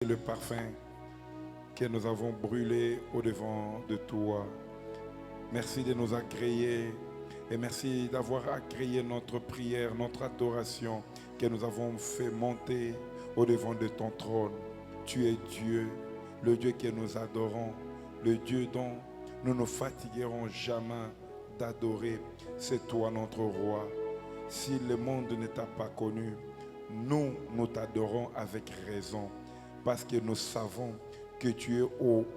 le parfum que nous avons brûlé au-devant de toi. Merci de nous agréer et merci d'avoir agréé notre prière, notre adoration que nous avons fait monter au-devant de ton trône. Tu es Dieu, le Dieu que nous adorons, le Dieu dont nous ne fatiguerons jamais d'adorer. C'est toi notre roi. Si le monde ne t'a pas connu, nous t'adorons avec raison, parce que nous savons que tu es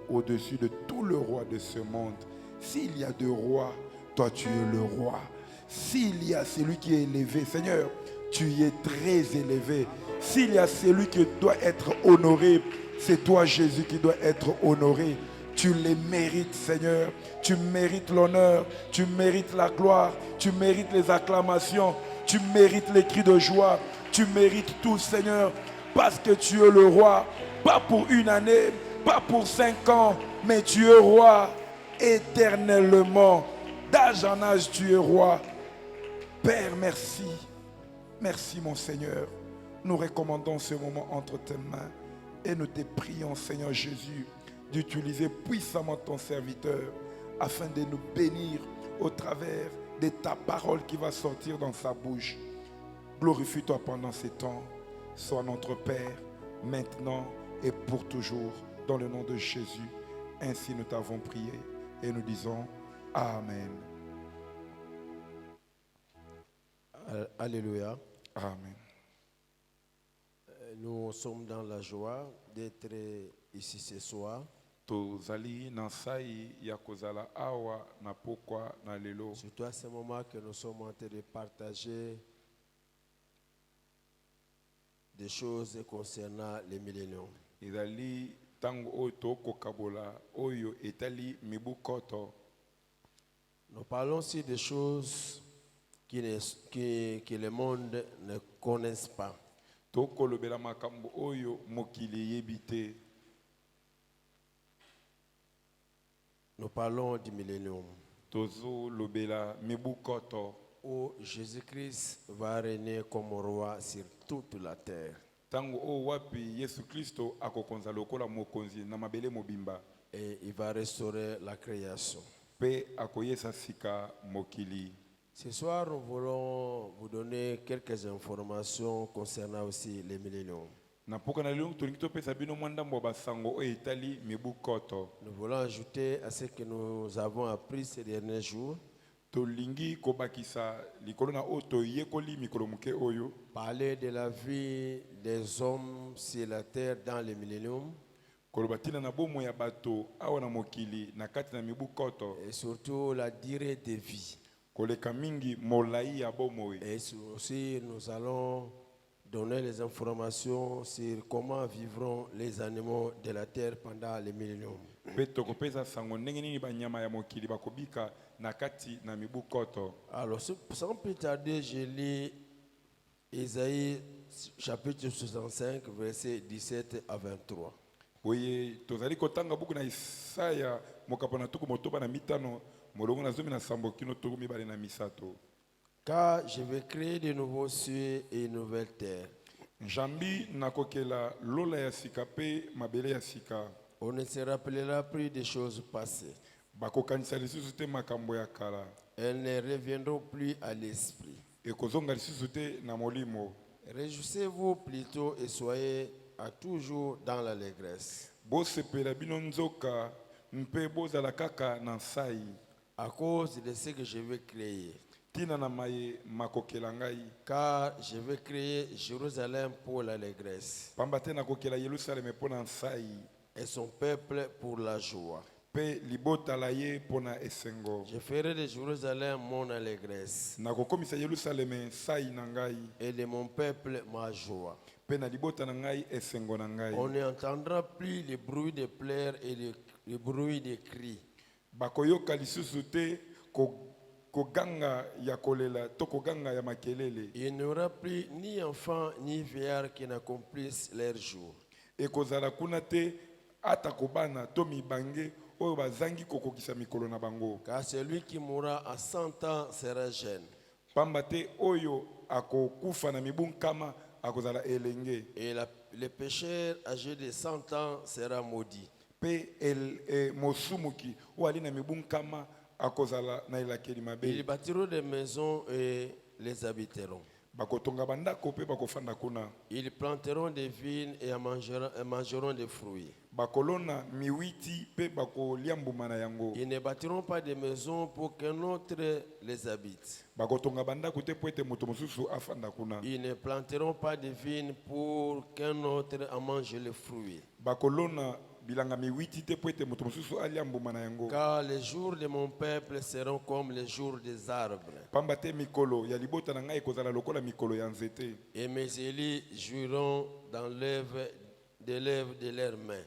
au-dessus de tout le roi de ce monde. S'il y a deux rois, toi tu es le roi. S'il y a celui qui est élevé, Seigneur, tu y es très élevé. S'il y a celui qui doit être honoré, c'est toi Jésus qui doit être honoré. Tu les mérites, Seigneur. Tu mérites l'honneur, tu mérites la gloire, tu mérites les acclamations, tu mérites les cris de joie, tu mérites tout, Seigneur, parce que tu es le roi, pas pour une année, pas pour 5 ans, mais tu es roi éternellement. D'âge en âge, tu es roi. Père, merci. Merci, mon Seigneur. Nous recommandons ce moment entre tes mains et nous te prions, Seigneur Jésus, d'utiliser puissamment ton serviteur afin de nous bénir au travers de ta parole qui va sortir dans sa bouche. Glorifie-toi pendant ces temps. Sois notre Père, maintenant et pour toujours, dans le nom de Jésus. Ainsi nous t'avons prié et nous disons Amen. Alléluia. Amen. Nous sommes dans la joie d'être ici ce soir. Tozali nansai ya kozala awa na pokwa na lelo. Surtout à ce moment que nous sommes en train de partager des choses concernant les milléniums. Ezali tango oyo tokokabola oyo etali mibukoto. Nous parlons aussi des choses que le monde ne connaisse pas. Tokolobela makambo oyo mokili yebite. Nous parlons du millénium Tozo lobela mibukoto. où Jésus-Christ va régner comme roi sur toute la terre. Tango o wapi Yesu Kristo akokonza lokola mokonzi na mabele mobimba. Et il va restaurer la création. Pe akoyesa sika mokili. Ce soir, nous voulons vous donner quelques informations concernant aussi les milléniums. Na poka na lelo tolingi topesa bino mwandambo basango oyo etali mibukoto. Nous voulons ajouter à ce que nous avons appris ces derniers jours. Tolingi kobakisa likolo na oto yekoli mikolo muke oyo. Parler de la vie des hommes sur la terre dans les milléniums. Kolobatina na bomo ya bato awa na mokili na kati na mibukoto. Et surtout la durée de vie. Koleka mingi molai ya bomoi. Et aussi nous allons donner les informations sur comment vivront les animaux de la terre pendant les milléniums. Peto kopesa sango ndenge nini banyama ya mokili bakobika na kati na mibukoto. Alors sans plus tarder, je lis Isaïe chapitre 65 versets 17 à 23. Oye tozali kotanga buku na Isaya mokapana tuku motoba na mitano molongo na zomi na sambo kino tuku mibale na misato. Car je vais créer de nouveaux cieux et une nouvelle terre. Jambi nakokela lola ya sika pe mabele ya sika. On ne se rappellera plus des choses passées. Bakokanisa lisusu te makambo ya kala. Elles ne reviendront plus à l'esprit. Ekozonga lisusu te na molimo. Réjouissez-vous plutôt et soyez à toujours dans l'allégresse. Bosepela bino nzoka mpe bozala kaka na nsai. À cause de ce que je vais créer. Tina na maye makokela ngai. Car je vais créer Jérusalem pour l'allégresse. Pamba te nakokela Yerusalem po na nsai. Et son peuple pour la joie. Pe libotala ye po na esengo. Je ferai de Jérusalem mon allégresse. Nakokomisa Yerusalem sai na ngai. Et de mon peuple ma joie. Pe na libota na ngai esengo na ngai. On n'entendra plus le bruit de pleurs et le bruit de cris. Bakoyoka lisusu te koganga ya kolela to koganga ya makelele. Il n'y aura plus ni enfants ni vieillards qui n'accomplissent leur jour. Ekozala kuna te ata kobana to mibange oyo bazangi kokokisa mikolo na bango. Car celui qui mourra à 100 ans sera jeune. Pamba te oyo akokufa na mibunkama akozala elenge. Et le pécheur âgé de 100 ans sera maudit. Pe mosumuki o ali na mibu nkama akozala na elakeli Ils mabe. bâtiront des maisons et les habiteront. Bakotonga bandako pe bakofanda kuna. Ils planteront des vignes et mangeront des fruits. Bakolona miwiti pe bakolia mbuma na yango. Ils ne bâtiront pas des maisons pour qu'un autre les habite. Bakotonga bandako te po ete moto mosusu afanda kuna. Ils ne planteront pas des vignes pour qu'un autre en mange les fruits. Bakolona bilanga miwiti te po ete moto mosusu alia mbuma na yango. Car les jours de mon peuple seront comme les jours des arbres. Pamba te mikolo ya libota na ngai ekozala lokola mikolo ya nzete. Et mes élus jouiront dans l'œuvre de leurs mains.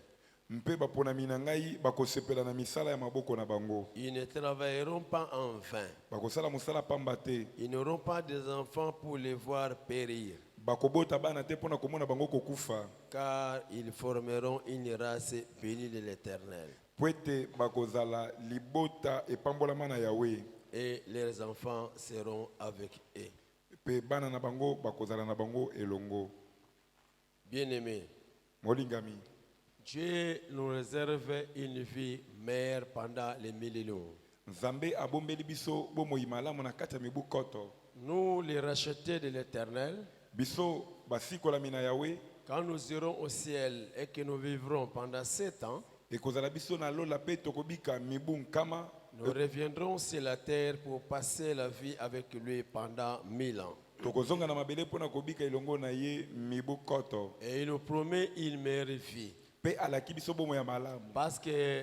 Mpe baponami na ngai bakosepela na misala ya maboko na bango. Ils ne travailleront pas en vain. Bakosala mosala pamba te. Ils n'auront pas des enfants pour les voir périr. Bakobota bana te pona komona bango kokufa. Car ils formeront une race bénie de l'Éternel. Po ete bakozala libota epambolama na Yawe. Et leurs enfants seront avec eux. Pe bana na bango bakozala na bango elongo. Bien-aimés, Molingami. Dieu nous réserve une vie meilleure pendant les millénaires. Nzambe abombeli biso bomoi malamu na kati ya mibu koto. Nous, les rachetés de l'Éternel, Biso basikolami na Yawe. quand nous irons au ciel et que nous vivrons pendant 7 ans, Ekozala biso na lola pe tokobika mibu nkama. nous reviendrons sur la terre pour passer la vie avec lui pendant 1000 ans. Tokozonga na mabele pona kobika ilongo na ye mibu koto. Et il nous promet une meilleure vie. Pe alaki biso bomoi ya malamu. Parce que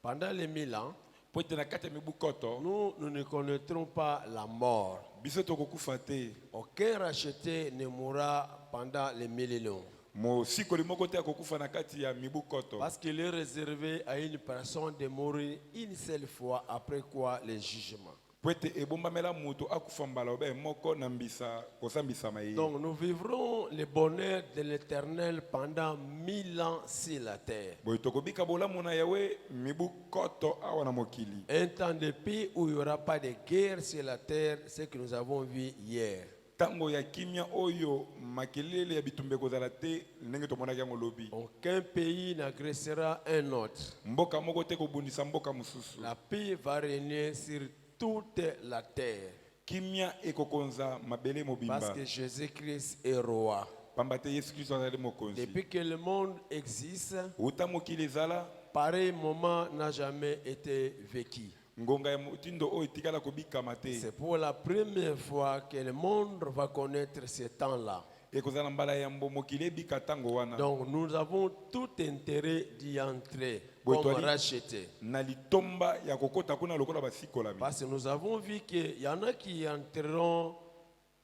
pendant les 1000 ans, Po ete na kati ya mibu koto. nous ne connaîtrons pas la mort. Biso tokokufa te. Aucun racheté ne mourra pendant les millénaires. Mosikoli moko te akokufa na kati ya mibu koto. Parce qu'il est réservé à une personne de mourir une seule fois, après quoi le jugement. Po ete ebombamela moto akufa mbala obe moko na mbisa kosambisama ye. Donc nous vivrons le bonheur de l'Éternel pendant 1000 ans sur la terre. Boye tokobika bolamu na Yawe mibu koto awa na mokili. Un temps de paix où il n'y aura pas de guerre sur la terre, ce que nous avons vu hier. Tango ya kimia oyo makelele ya bitumbe kozala te ndenge tomonaki yango lobi. Aucun pays n'agressera un autre. Mboka moko te kobundisa mboka mosusu. La paix va régner sur toute la terre. Kimia ekokonza mabele mobimba. Parce que Jésus-Christ est roi. Pamba te Yesu Kristo azali mokonzi. Depuis que le monde existe, Uta mokili ezala pareil moment n'a jamais été vécu. ngonga ya mutindo oyo etikala kobikama te. C'est pour la première fois que le monde va connaître ce temps-là. Ekozala mbala ya mbo mokili ebika tango wana. Donc nous avons tout intérêt d'y entrer Boy, comme toi, rachetés. Na litomba ya kokota kuna lokola basikolami. Parce que nous avons vu qu'il y en a qui entreront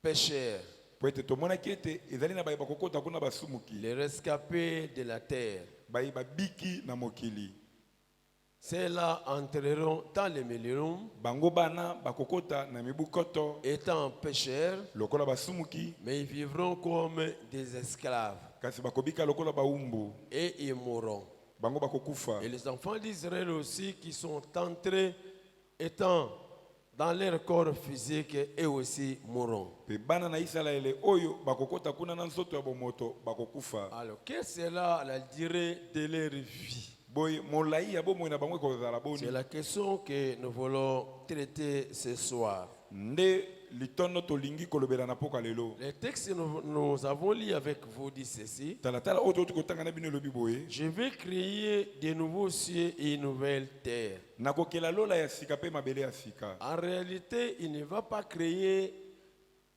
pécheurs, Po ete tomonaki ete ezali na baye bakokota kuna basumuki. les rescapés de la terre. Baye babiki na mokili. Ceux-là entreront dans les millénaires, Bango bana bakokota na mibu koto étant pécheurs, lokola basumuki. mais ils vivront comme des esclaves Kasi bakobika lokola baumbu. et ils mourront. Bango bakokufa. Et les enfants d'Israël aussi qui sont entrés, étant dans leur corps physique, eux aussi mourront. Pe bana na Israele oyo bakokota kuna na nzoto ya bomoto bakokufa. Alors, quelle sera la durée de leur vie? Boy molai ya bomoi na bango ekozala boni. C'est la question que nous voulons traiter ce soir. Nde litono tolingi kolobela na poka lelo. Le texte que nous avons lu avec vous dit ceci. Talatala oyo tokotanga na bino lobi boye. Je vais créer de nouveaux cieux et une nouvelle terre. Nakokela lola ya sika pe mabele ya sika. En réalité, il ne va pas créer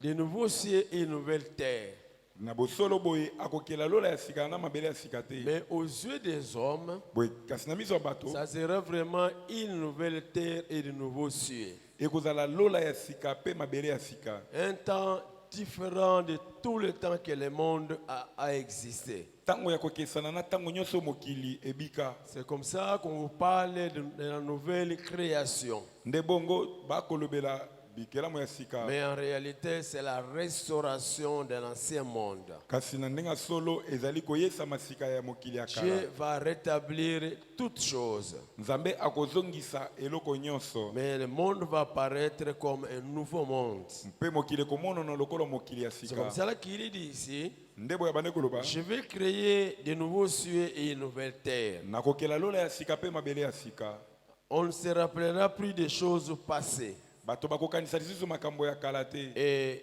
de nouveaux cieux et une nouvelle terre. Na bosolo boye akokela lola ya sika na mabele ya sika te. Mais aux yeux des hommes, Boye kasi na miso ya bato ça sera vraiment une nouvelle terre et de nouveaux cieux. ekozala lola ya sika pe mabele ya sika. Un temps différent de tout le temps que le monde a existé. Tango ya kokesana na tango nyonso mokili ebika. C'est comme ça qu'on vous parle de la nouvelle création. Nde bongo bakolobela bikelamu ya sika. Mais en réalité, c'est la restauration de l'ancien monde. Kasi na ndenga solo ezali koyesa masika ya mokili ya Dieu kala. va rétablir toutes choses. Nzambe akozongisa eloko nyonso. Mais le monde va paraître comme un nouveau monde. Mpe mokili komono na lokolo mokili ya C'est sika. comme ça qu'il dit ici. Ndebo ya bande koloba. Je vais créer de nouveaux cieux et une nouvelle terre. Nakokela lola ya sika pe mabele ya sika. On ne se rappellera plus des choses passées Bato bakokanisa lisusu makambo ya kala te. et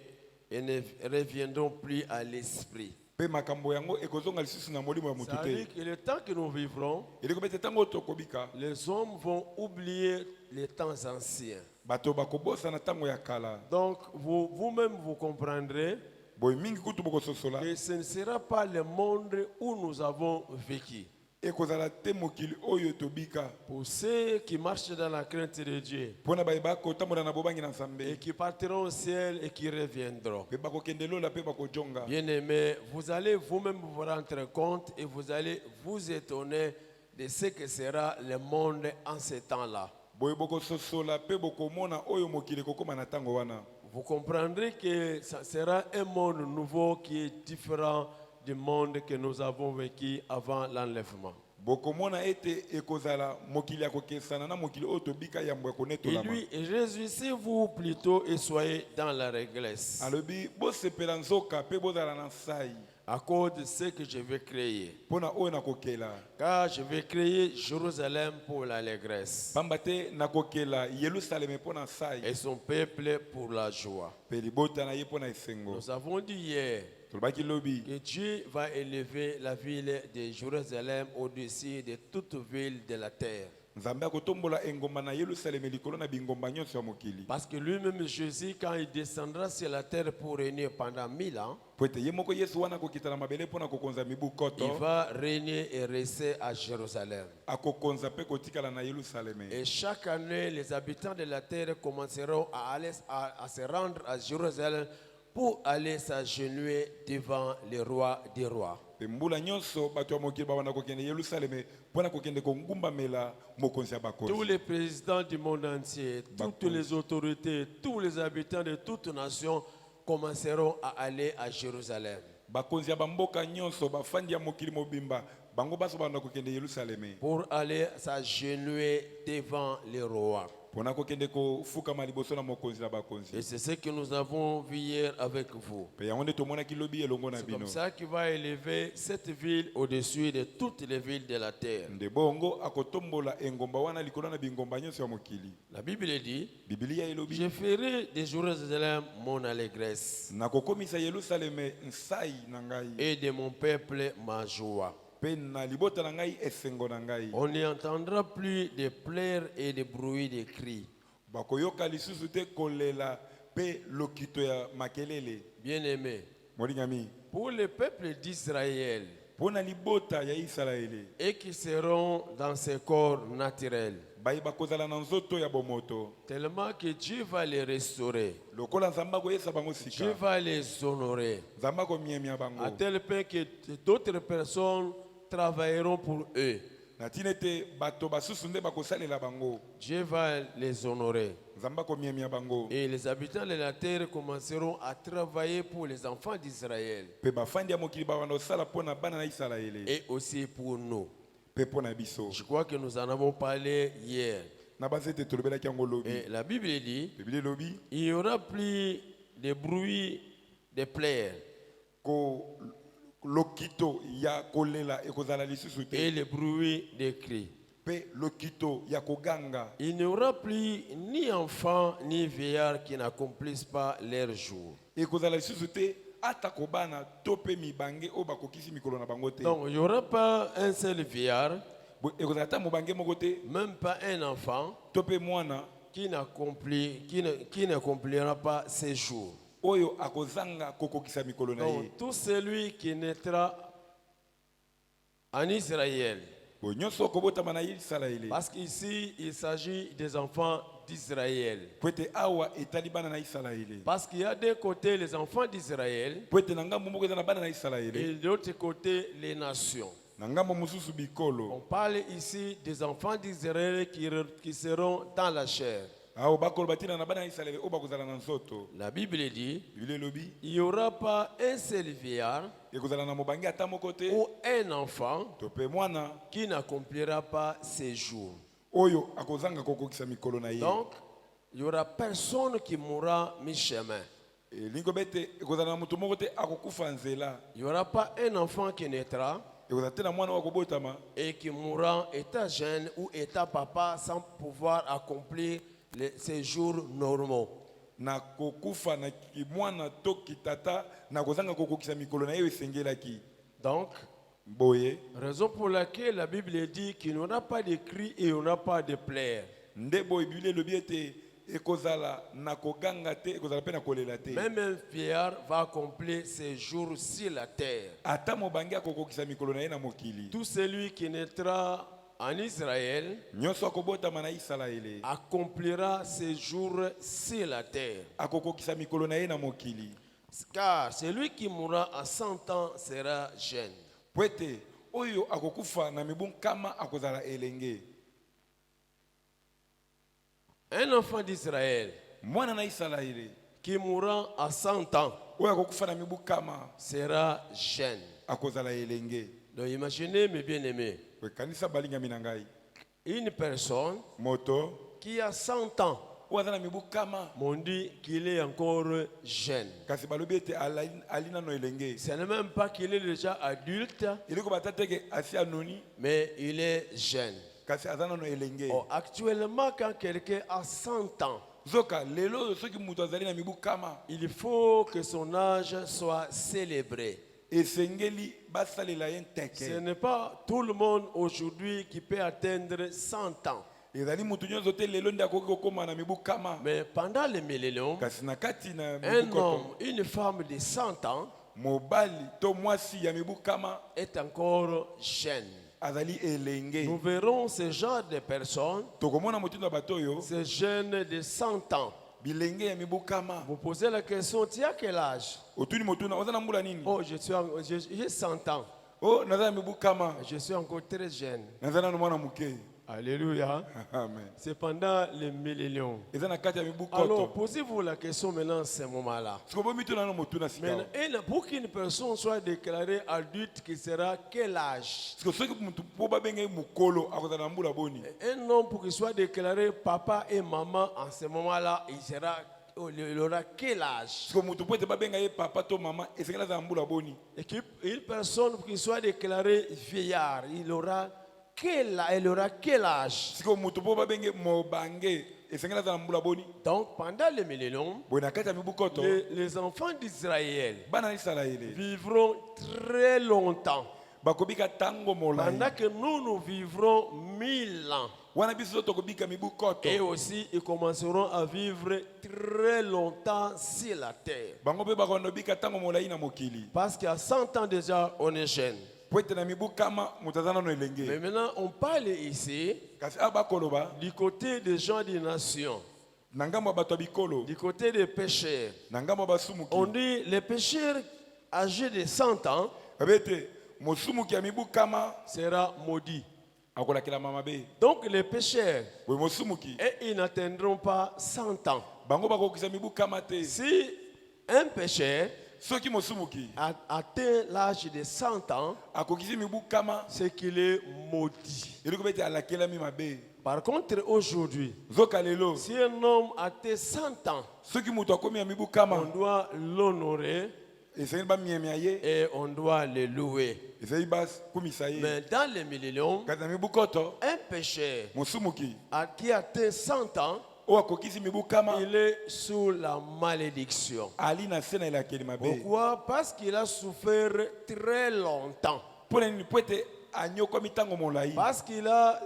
ne reviendront plus à l'esprit. Pe makambo yango ekozonga lisusu na molimo ya mutu Ça veut te. dire que le temps que nous vivrons, Eleko bete tango tokobika. les hommes vont oublier les temps anciens. Bato bakobosa na tango ya kala. Donc vous-même vous comprendrez Boy mingi kutu bokososola. que ce ne sera pas le monde où nous avons vécu. Ekozala te mokili oyo tobika. Pour ceux qui marchent dans la crainte de Dieu Pona bayeba kotambola na bobangi na Nzambe. et qui partiront au ciel et qui reviendront. Pe bakokende lola pe bakojonga. Bien-aimés, vous allez vous-même vous rendre compte et vous allez vous étonner de ce que sera le monde en ce temps-là. Boy bokososola pe bokomona oyo mokili kokoma na tango wana. Vous comprendrez que ça sera un monde nouveau qui est différent du monde que nous avons vécu avant l'enlèvement. Bokomona ete ekozala mokili ya kokesana na mokili oyo tobika yambo ya Et konetolama. lui, réjouissez-vous plutôt et soyez dans la réglisse Alobi bosepela nzoka pe bozala na sai. à cause de ce que je vais créer. Pona oyo nakokela. Car je vais créer Jérusalem pour l'allégresse Pamba te nakokela Yerusalem pona sai. et son peuple pour la joie. Pe libota na ye pona esengo. Nous avons dit hier Tolobaki lobi. que Dieu va élever la ville de Jérusalem au-dessus de toute ville de la terre. Nzambe akotombola engomba na Yerusalem likolo na bingomba nyonso ya mokili. Parce que lui-même, Jésus, quand il descendra sur la terre pour régner pendant 1000 ans, Po ete ye moko Yesu wana akokita na mabele pona kokonza mibu koto. il va régner et rester à Jérusalem. Akokonza pe kotikala na Yerusalem. Et chaque année, les habitants de la terre commenceront à se rendre à Jérusalem pour aller s'agenouiller devant le roi des rois. Pe mbula nyonso bato ya mokili babanda kokende Yerusalem pona kokende kongumbamela mokonzi ya bakonzi. Tous les présidents du monde entier, toutes les autorités, tous les habitants de toutes nations commenceront à aller à Jérusalem Bakonzi ya bamboka nyonso bafandi ya mokili mobimba bango baso babanda kokende Yerusalem pour aller s'agenouiller devant le roi. pona kokende kofukama liboso na mokonzi na bakonzi. Et c'est ce que nous avons vu hier avec vous. Pe yango nde tomonaki lobi elongo na C'est bino. comme ça qu'il va élever cette ville au-dessus de toutes les villes de la terre. Nde bongo akotombola engomba wana likolo na bingomba nyonso ya mokili. La Bible dit, Biblia elobi je ferai de Jérusalem mon allégresse nakokomisa Yerusalem nsai na ngai et de mon peuple ma joie. pe na libota na ngai esengo na ngai. On n'y entendra plus de pleurs et de bruit de cris. Bakoyoka lisusu te kolela pe lokito ya makelele. Bien-aimés, Molingami pour le peuple d'Israël pona libota ya Israele et qui seront dans ce corps naturel, bai bakozala na nzoto ya bomoto tellement que Dieu va les restaurer, lokola Nzambe akoyesa bango Dieu sika va les honorer, Nzambe akomiemia bango à tel point que d'autres personnes travailleront pour eux. na tina ete bato basusu nde bakosalela bango. Dieu va les honorer. Nzambe akomiemia bango Et les habitants de la terre commenceront à travailler pour les enfants d'Israël pe bafandi ya mokili babanda kosala mpona bana na Isalaele et aussi pour nous. pe mpona biso. Je crois que nous en avons parlé hier. Na basi ete tolobelaki yango lobi. Et la Bible dit, Biblia elobi il n'y aura plus de bruit de pleurs ko lokito ya kolela ekozala lisusu et te le bruit de cris. pe lokito ya koganga. Il n'y aura plus ni enfants ni vieillards qui n'accomplissent pas leur jour. Ekozala lisusu te ata kobana to pe mibange oyo bakokisi mikolo na bango te. Donc il n'y aura pas un seul vieillard, Ekozala ata mobange moko te même pas un enfant to pe mwana qui n'accomplira pas ses jours. oyo akozanga kokokisa mikolo na ye. Donc tout celui qui naîtra en Israël, Bo nyonso okobotama na Isalaele parce qu'ici il s'agit des enfants d'Israël. po ete awa etali bana na Isalaele Parce qu'il y a d'un côté les enfants d'Israël po ete na ngambo moko eza na bana na et Isalaele de l'autre côté les nations. na ngambo mosusu On bikolo parle ici des enfants d'Israël qui seront dans la chair. awo bakolo batina na bana na Isalaele oyo bakozala na nzoto. La Bible dit, Biblia elobi il n'y aura pas un seul vieillard ekozala na mobange ata moko te ou un enfant to pe mwana qui n'accomplira pas ses jours. oyo akozanga kokokisa mikolo na ye. Donc, il n'y aura personne qui mourra mi-chemin. elingo bete ekozala na mutu moko te akokufa nzela Il n'y aura pas un enfant qui naîtra ekozala te na mwana wa kobotama et qui mourra étant jeune ou étant papa sans pouvoir accomplir ses jours normaux. na kokufa na mwana to kitata na kozanga kokokisa mikolo na ye esengelaki. Donc, Boye raison pour laquelle la Bible dit qu'il n'y aura pas de cris et il n'y aura pas de pleurs. nde boye Bible elobi ete ekozala na koganga te ekozala pe na kolela te. Même un vieillard va accomplir ses jours sur la terre. Ata mobangi akokokisa mikolo na ye na mokili. Tout celui qui naîtra en Israël Nyonso akobotama na Isalaele accomplira ses jours sur la terre. akokokisa mikolo na ye na mokili. Car celui qui mourra à 100 ans sera jeune. Po ete oyo akokufa na mibu nkama akozala elenge. Un enfant d'Israël Mwana na Isalaele qui mourra à 100 ans oyo akokufa na mibu nkama sera jeune. akozala elenge. Donc imaginez mes bien-aimés, Kanisa balingami na ngai une personne moto qui a 100 ans, oyo aza na mibu nkama m'ont dit qu'il est encore jeune. kasi balobi ete ali nano elenge. Ce n'est même pas qu'il est déjà adulte, Iliko bata teke asi anoni mais il est jeune. kasi aza nano elenge. Oh, actuellement, quand quelqu'un a 100 ans, Zoka lelo soki mutu azali na mibu nkama il faut que son âge soit célébré. esengeli basalela ye Ce nteke. n'est pas tout le monde aujourd'hui qui peut atteindre 100 ans. ezali mutu nyonso te lelo nde akoki kokóma na mibu nkama Mais pendant les milléniums, kasi na kati na un mibu homme, koto une femme de 100 ans mobali to mwasi ya mibu nkama est encore jeune. azali elenge. Nous verrons ce genre de personnes, tokomona motindo ya bato oyo ces jeunes de 100 ans. bilenge ya mibu nkama. Vous posez la question, tu as quel âge? otuni motuna oza na mbula nini? Oh, j'ai 100 ans. o naza na mibu nkama Je suis encore très jeune. naza nano mwana moke. Alléluia. Amen. C'est pendant les milléniums. eza na kati ya mibu Alors, koto. posez-vous la question maintenant, ce moment-là. sikobo mituna no motuna sika. Maintenant, pour qu'une personne soit déclarée adulte, qui sera quel âge? siko soki mutu po babenge ye mokolo akozala na mbula boni. Un homme, pour qu'il soit déclaré papa et maman, en ce moment-là, il aura quel âge? siko mutu po ete babenga ye papa to mama esengeli aza na mbula boni. Et une personne, pour qu'il soit déclaré vieillard, elle aura quel âge? siko mutu po babenge mobange esengeli aza na mbula boni. Donc, pendant les milléniums, boye na kati ya mibu koto les enfants d'Israël bana ya Isalaele vivront très longtemps. bakobika tango molai. Pendant que nous vivrons 1000 ans. wana biso tokobika mibu koto. Et aussi, ils commenceront à vivre très longtemps sur la terre. bango mpe bakondobika tango molai na mokili. Parce qu'à 100 ans déjà, on est jeune. po ete na mibu kama moto aza nano Mais elenge. maintenant, on parle ici kasi a bakoloba du côté des gens des nations, na ngambo ya bato ya bikolo du côté des pécheurs. na ngambo ya basumuki. On dit les pécheurs âgés de 100 ans babe ete mosumuki ya mibu kama sera maudit. akolakelama mabe. Donc les pécheurs, boye mosumuki et ils n'atteindront pas 100 ans. bango bakokisa mibu kama te. Si un pécheur soki mosumuki a atteint l'âge de 100 ans, akokisi mibu kama c'est qu'il est maudit. eloko bete alakelami mabe. Par contre, aujourd'hui, zoka lelo si un homme a atteint 100 ans, soki moto akomi ya mibu on kama doit l'honorer esengeli bamiemia ye et on doit le louer. ezali bakumisa ye. Mais dans les milléniums, kasi na mibu koto un pécheur mosumuki qui a atteint 100 ans, oyo akokisi mibu kama il est sous la malédiction. ali na se na elakeli mabe. Pourquoi? Parce qu'il a souffert très longtemps. mpo na nini? po ete anyokwami ntango molai. Parce qu'il a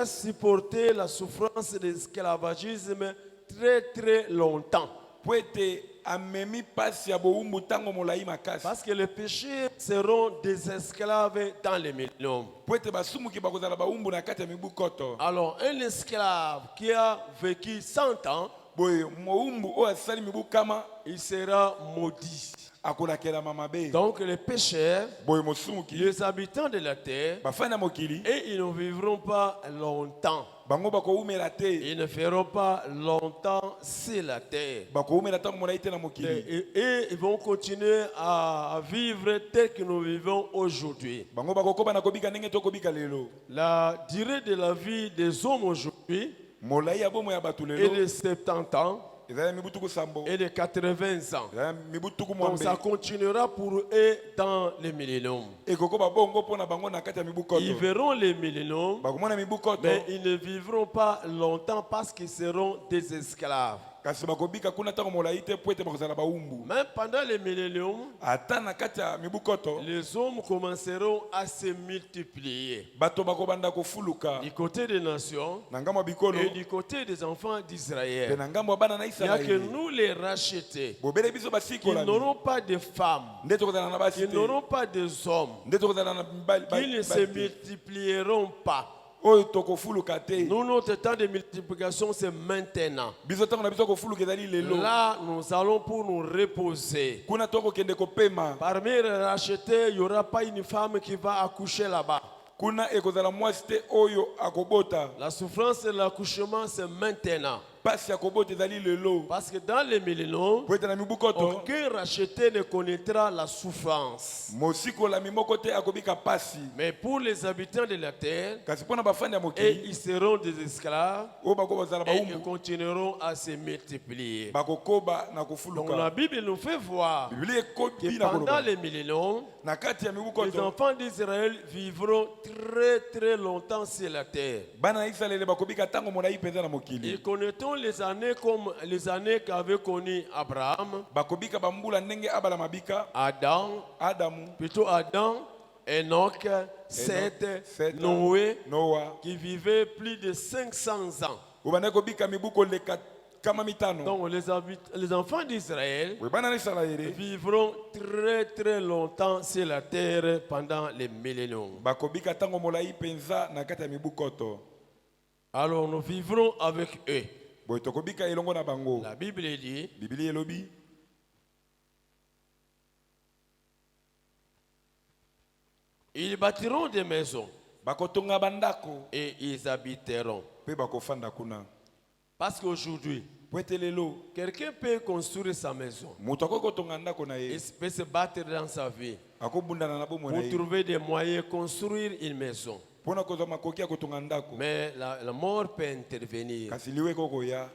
supporté la souffrance de l'esclavagisme très longtemps. po ete amemi pasi ya bowumbu ntango molai makasi. Parce que les péchés seront des esclaves dans les milléniums. po ete basumuki bakozala bawumbu na kati ya mibu koto. Alors, un esclave qui a vécu 100 ans, boye mowumbu oyo asali mibu kama il sera maudit. akolakelama mabe. Donc, les pécheurs, boye mosumuki les habitants de la terre, bafani na mokili et ils ne vivront pas longtemps. bango bakowumela te. Ils ne feront pas longtemps sur la terre. bakowumela ntango molai te na mokili. Et ils vont continuer à vivre tel que nous vivons aujourd'hui. bango bakokoba na kobika ndenge tokobika lelo. La durée de la vie des hommes aujourd'hui molai ya bomo ya bato est lelo de 70 ans. ezala mibu tuku sambo, et de 80 ans. ezala mibu tuku Donc mwambe. ça continuera pour eux dans le millénium. Ekoko babongo pona bango na kati ya mibu koto. Ils verront le millénium, Bakomona mibu koto. mais ils ne vivront pas longtemps parce qu'ils seront des esclaves. Kasi bakobika kuna tango molai te po ete bakozala baumbu. Même pendant le millénium, Ata na kati ya mibu koto, les hommes commenceront à se multiplier. bato bakobanda kofuluka Du côté des nations na ngambo ya bikolo et du côté des enfants pe d'Israël. na ngambo ya bana na Il n'y a que Israeli. nous les racheter. Bobele biso Ils basikola. n'auront pas de femmes. Nde tokozala na basi Ils te. n'auront pas de hommes. Nde tokozala na mibali Ils ne se basi te. multiplieront pas. Oyo tokofuluka te. Nous, notre temps de multiplication, c'est maintenant. Biso tango na biso kofuluka ezali lelo. Là, nous allons pour nous reposer. Kuna tokokende kopema. Parmi les rachetés, il n'y aura pas une femme qui va accoucher là-bas. Kuna ekozala mwasi te oyo akobota. La souffrance de l'accouchement, c'est maintenant. Pasi ya kobota ezali lelo. Parce que dans les milléniums, Po ete na mibu koto. aucun racheté ne connaîtra la souffrance. Mosikola mimoko te akobika pasi. Mais pour les habitants de la terre, Kasi pona bafandi ya et mokili. ils seront des esclaves, Oyo bako bazala et ils baumbu. continueront à se multiplier. Bakokoba na Donc kofuluka. la Bible nous fait voir Biblia ekobi que na pendant koloba. les milléniums, Na kati ya mibu les koto. enfants d'Israël vivront très très longtemps sur la terre. Bana na Israeli bakobika tango molai penza na mokili. Et connaîtons les années comme les années qu'avait connu Abraham, Bakobika bambula ndenge abala mabika. Adam, Adamu, plutôt Adam, Enoch, Seth, Seth, Noé, Noah. qui vivaient plus de 500 ans. Ubana kobika mibuko leka kama mitano. Donc les enfants d'Israël We bana na Israeli vivront très très longtemps sur la terre pendant les milléniums. bakobika tango molai penza na kati ya mibukoto. Alors nous vivrons avec eux. Boy tokobika elongo na bango. La Bible dit, Biblia elobi ils bâtiront des maisons bakotonga bandako et ils habiteront. pe bakofanda kuna. Parce qu'aujourd'hui, Po ete lelo quelqu'un peut construire sa maison. moto akokotonga ndako na ye Il peut se battre dans sa vie akobundana na bomoi na pour ye trouver des moyens de construire une maison. mpona kozwa makoki ya kotonga ndako. Mais la mort peut intervenir Kasi liwe kokoya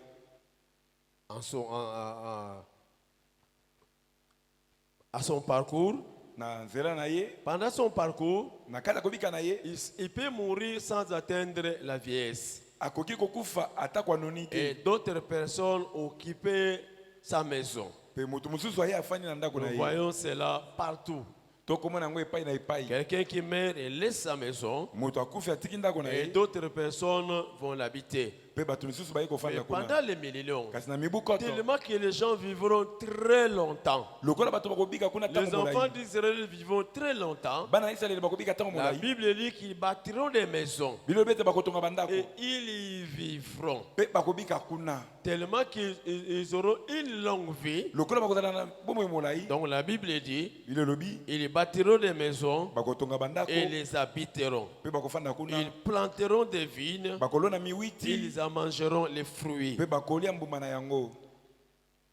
à son parcours. na nzela na ye Pendant son parcours, na kati ya kobika na ye il peut mourir sans atteindre la vieillesse. akoki kokufa ata kwa noni Et te. d'autres personnes occupaient sa maison. Pe moto mosusu aye afandi na ndako na Nous ye. voyons cela partout. Tokomona yango epai na epai. Quelqu'un qui meurt et laisse sa maison, Moto akufi atiki ndako na et ye d'autres personnes vont l'habiter. pe bato misusu baye Mais kofanda kuna. pendant les milléniums, Kasi na mibu koto tellement que les gens vivront très longtemps. lokola bato bakobika kuna Les tango enfants molai. d'Israël vivront très longtemps. Bana na Israeli bakobika tango La molai. Bible dit qu'ils bâtiront des maisons Bilo bete bakotonga bandako et ils y vivront. pe bakobika kuna. Tellement qu'ils auront une longue vie. Lokola bakozala na bomoi molai. Donc la Bible dit, Bilo lobi ils bâtiront des maisons bakotonga bandako et les habiteront. pe bakofanda kuna. Ils planteront des vignes, Bakolona miwiti ils en mangeront les fruits. pe bakolia mbuma na yango.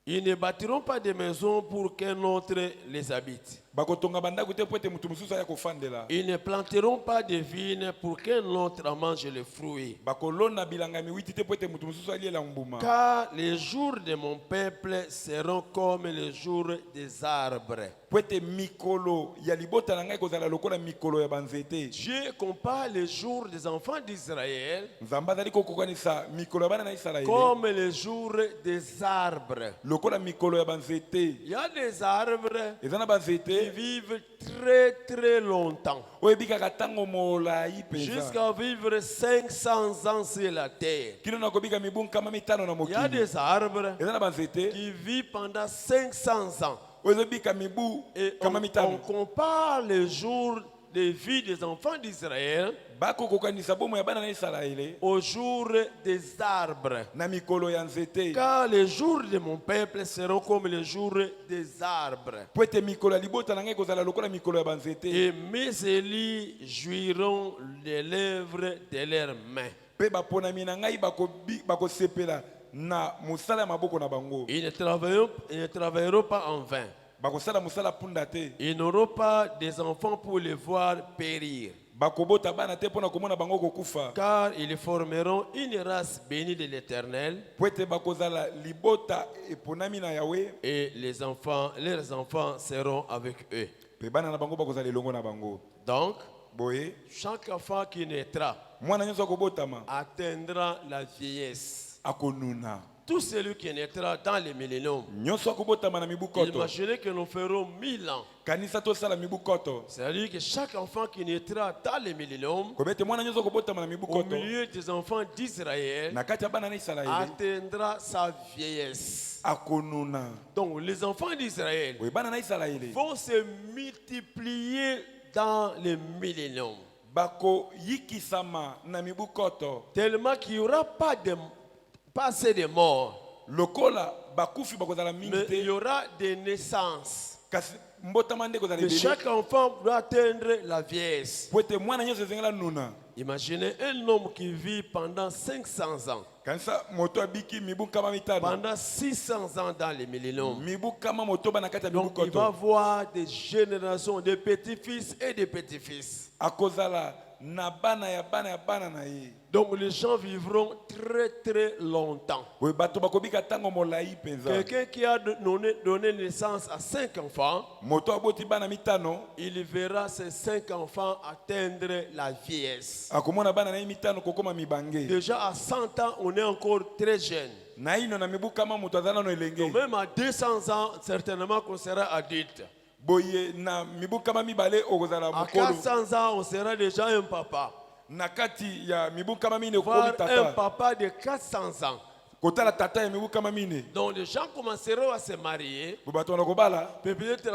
Ils ne bâtiront pas des maisons pour qu'un autre les habite. Bakotonga bandako te po ete mutu mosusu aya kofandela. Ils ne planteront pas des vignes pour qu'un autre en mange les fruits. Bakolona bilanga miwiti te po ete mutu mosusu aliela mbuma. Car les jours de mon peuple seront comme les jours des arbres. Po ete mikolo ya libota na ngai kozala lokola mikolo ya banzete. Dieu compare les jours des enfants d'Israël Nzambe azali kokokanisa mikolo ya bana na Israeli comme les jours des arbres. lokola mikolo ya banzete. Il y a des arbres Eza na qui banzete vivent très très longtemps. oyo ebikaka ntango molai mpenza. Jusqu'à vivre 500 ans sur la terre. Kino na kobika mibu nkama mitano na Il y a mokili. des arbres Eza na banzete qui vivent pendant 500 ans. oyo ezobika mibu Et nkama on mitano. compare les jours de vie des enfants d'Israël Bakokokanisa bomo ya bana na Israeli aux jours des arbres. na mikolo ya nzete. Car les jours de mon peuple seront comme les jours des arbres. Po ete mikolo ya libota na ngai kozala lokola mikolo ya banzete. Et mes élus jouiront les lèvres de leurs mains. Pe baponami na ngai bakosepela na mosala ya maboko na bango. Ils ne travailleront pas en vain. Bakosala mosala punda te. Ils n'auront pas des enfants pour les voir périr. bakobota bana te pona komona bango kokufa car ils formeront une race bénie de l'Éternel po ete bakozala libota eponami na Yawe et leurs enfants seront avec eux. pe bana na bango bakozala elongo na bango. Donc, Boye chaque enfant qui naîtra mwana nyonso akobotama atteindra la vieillesse. akonuna, Tout celui qui naîtra dans les milléniums, nyonso akobotama na mibu koto, imaginez que nous ferons 1000 ans. kanisa tosala mibu koto C'est-à-dire que chaque enfant qui naîtra dans les milléniums, kobe ete mwana nyonso akobotama na mibu au koto milieu des enfants d'Israël, na kati ya bana na Isalaele atteindra sa vieillesse. akonuna. Donc les enfants d'Israël Boye bana na Isalaele vont se multiplier dans les milléniums. bako yikisama na mibu koto Tellement qu'il n'y aura pas assez de morts, lokola bakufi bakozala mais mingi il y te aura des naissances. kasi mbotama nde kozala Que ebele chaque enfant doit atteindre la vieillesse. po ete mwana nyonso ezengela nuna. Imaginez un homme qui vit pendant 500 ans, Kanisa moto abiki mibu kama mitano pendant 600 ans dans les milléniums. mibu kama moto bana kati ya mibu Donc il va koto voir des générations de petits-fils et de petits-fils. akozala na bana ya bana ya bana na ye. Donc les gens vivront très très longtemps. Boye bato bakobika tango molai penza Quelqu'un qui a donné naissance à 5 enfants, moto aboti bana mitano il verra ces 5 enfants atteindre la vieillesse. akomona bana na ye mitano kokoma mibange Déjà à 100 ans, on est encore très jeune. na ino na mibu kama moto azala no Donc elenge. même à 200 ans, certainement qu'on sera adulte. Boye na mibu kama mibale okozala À mokolo 400 ans, on sera déjà un papa. na kati ya mibu kama mine Voir okomi un tata papa de 400 ans. kotala tata ya mibu kama mine. Donc les gens commenceront à se marier. Boye bato nakobala Peut-être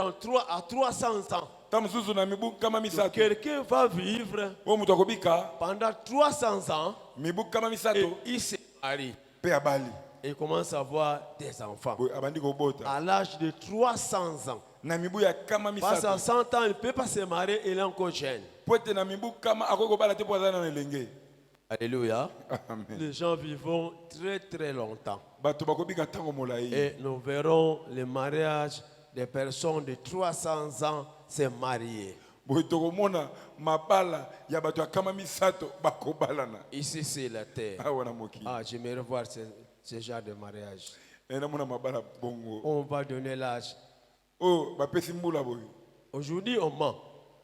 à 300 ans. ta mosusu na mibu kama Donc, misato quelqu'un va vivre oyo moto akobika pendant 300 ans mibu kama et misato il se marie. pe abali. Et commence à avoir des enfants. Boye abandi kobota À l'âge de 300 ans. na mibu ya kama Parce qu'à misato 100 ans, il ne peut pas se marier, il est encore jeune. po ete na mibu kama akoki kobala te po azala na elenge. Alléluia. Amen. Les gens vivront très très longtemps. Bato bakobika tango molai Et nous verrons le mariage des personnes de 300 ans se marier. boye tokomona mabala ya bato ya kama misato bakobalana Ici, c'est la terre. awa na mokili. Ah, j'aimerais voir ce genre de mariage. namona mabala bongo On va donner l'âge. oyo bapesi mbula boye. Aujourd'hui, on ment.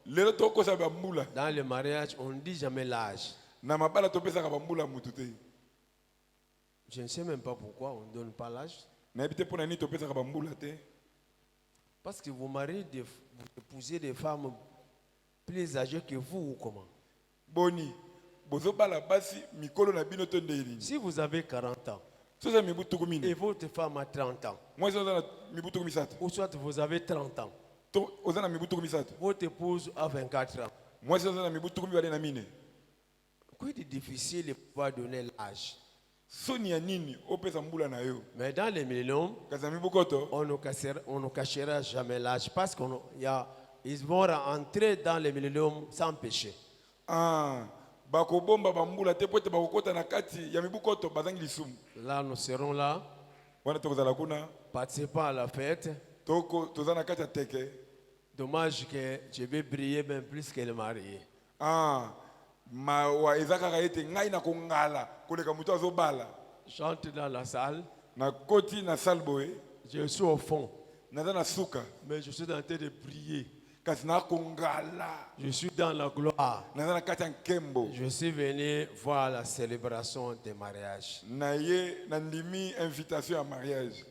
Lelo tokosa bambula Dans le mariage, on ne dit jamais l'âge. na mabala topesaka bambula mutu te. Je ne sais même pas pourquoi on ne donne pas l'âge. nayebi te mpona nini topesaka bambula te. Parce que vous mariez, vous épousez des femmes plus âgées que vous ou comment? Boni bozobala basi mikolo na bino to ndeli. Si vous avez 40 ans Soza mibu tuku et mine. votre femme a 30 ans, Moi oza na mibu tuku misato. ou soit vous avez 30 ans, To oza na mibu tuku misato. votre épouse a 24 ans, Moi oza na mibu tuku mibale na mine. quoi de difficile de pouvoir donner l'âge. Soni ya nini opesa mbula na yo. Mais dans les milléniums, Kasi na mibu koto on ne cachera jamais l'âge parce qu'ils vont rentrer dans les milléniums sans péché. bakobomba bambula te po ete bakokota na kati ya mibu koto bazangi lisumu. Là, nous serons là, Wana tokozala kuna participant à la fête. toza na kati ya teke. Dommage que je vais briller même plus que le marié. mawa eza kaka ete ngai na kongala koleka moto azobala. J'entre dans la salle, Na koti na salle boye je suis au fond, naza na suka mais je suis en train de prier. kasi na kongala Je suis dans la gloire. naza na kati ya nkembo Je suis venu voir la célébration des mariages. na ye na ndimi invitation ya mariage.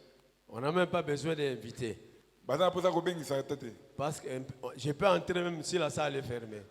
On n'a même pas besoin d'inviter. baza na mposa kobengisa te te. Parce que je peux entrer même si la salle est fermée.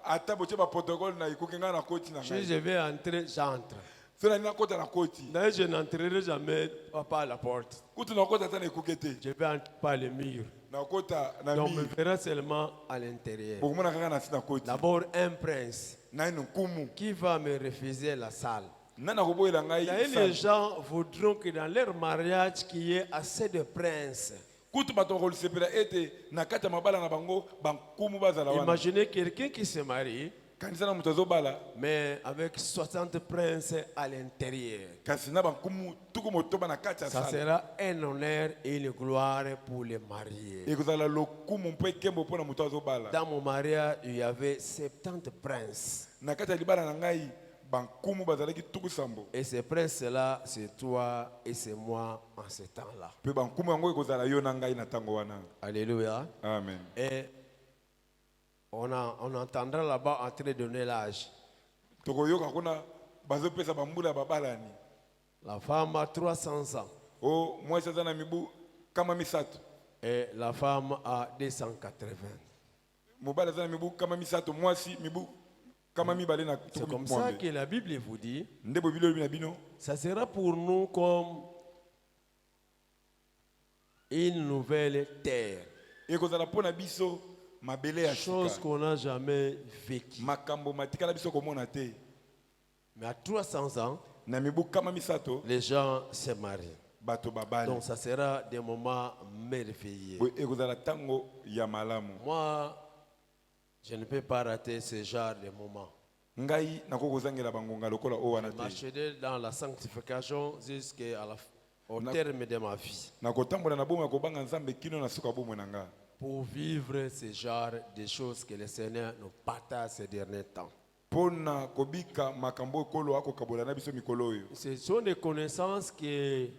ata botie baprotocole na ekoki ngai na koti na Si ngai je vais entrer, j'entre. so nani nakota na koti D'ailleurs, je n'entrerai jamais par la porte. kutu nakota ata na ekoki te Je vais entrer par le mur. nakota na Donc, on me mire verra seulement à l'intérieur. bokomona kaka na si na koti D'abord, un prince nani nkumu qui va me refuser la salle. nani nakoboyela ngai D'ailleurs, salle. les gens voudront que dans leur mariage, qu'il y ait assez de princes. kutu bato bakolisepela ete na kati ya mabala na bango bankumu bazala wana. Imaginez quelqu'un qui se marie kanisa na moto azobala mais avec 60 princes à l'intérieur. kasi na bankumu tuku motoba na kati ya Ça sala sera un honneur et une gloire pour les mariés. ekozala lokumu mpo ekembo mpo na moto azobala Dans mon mariage, il y avait 70 princes. na kati ya libala na ngai bankumu bazalaki tuku sambo Et ces princes-là, c'est toi et c'est moi en ce temps-là. mpe bankumu yango ekozala yo na ngai na ntango wana. Alléluia. Amen. Et on entendra là-bas en train de donner l'âge. tokoyoka kuna bazopesa bambula babalani La femme a 300 ans o mwasi aza na mibu kama misato et la femme a 280. mobali aza na mibu kama misato mwasi mibu kama mibale na C'est tuku comme ça mwambe. que la Bible vous dit, nde bobili olobi na bino ça sera pour nous comme une nouvelle terre. ekozala mpo na biso mabele ya Chose sika qu'on n'a jamais vécue. makambo matikala biso komona te. Mais à 300 ans, Na mibu kama misato les gens se marient. bato babali Donc ça sera des moments merveilleux. boye ekozala ntango ya malamu. Moi, je ne peux pas rater ce genre de moments. Ngai nakoki kozangela bangonga lokola oyo wana te. Marcher dans la sanctification jusqu'au terme de ma vie. Nakotambola na bomo ya kobanga nzambe kino na suka bomo na nga. Pour vivre ce genre de choses que le Seigneur nous partage ces derniers temps. Pona kobika makambo ekolo akokabola na biso mikolo oyo. Ce sont des connaissances qui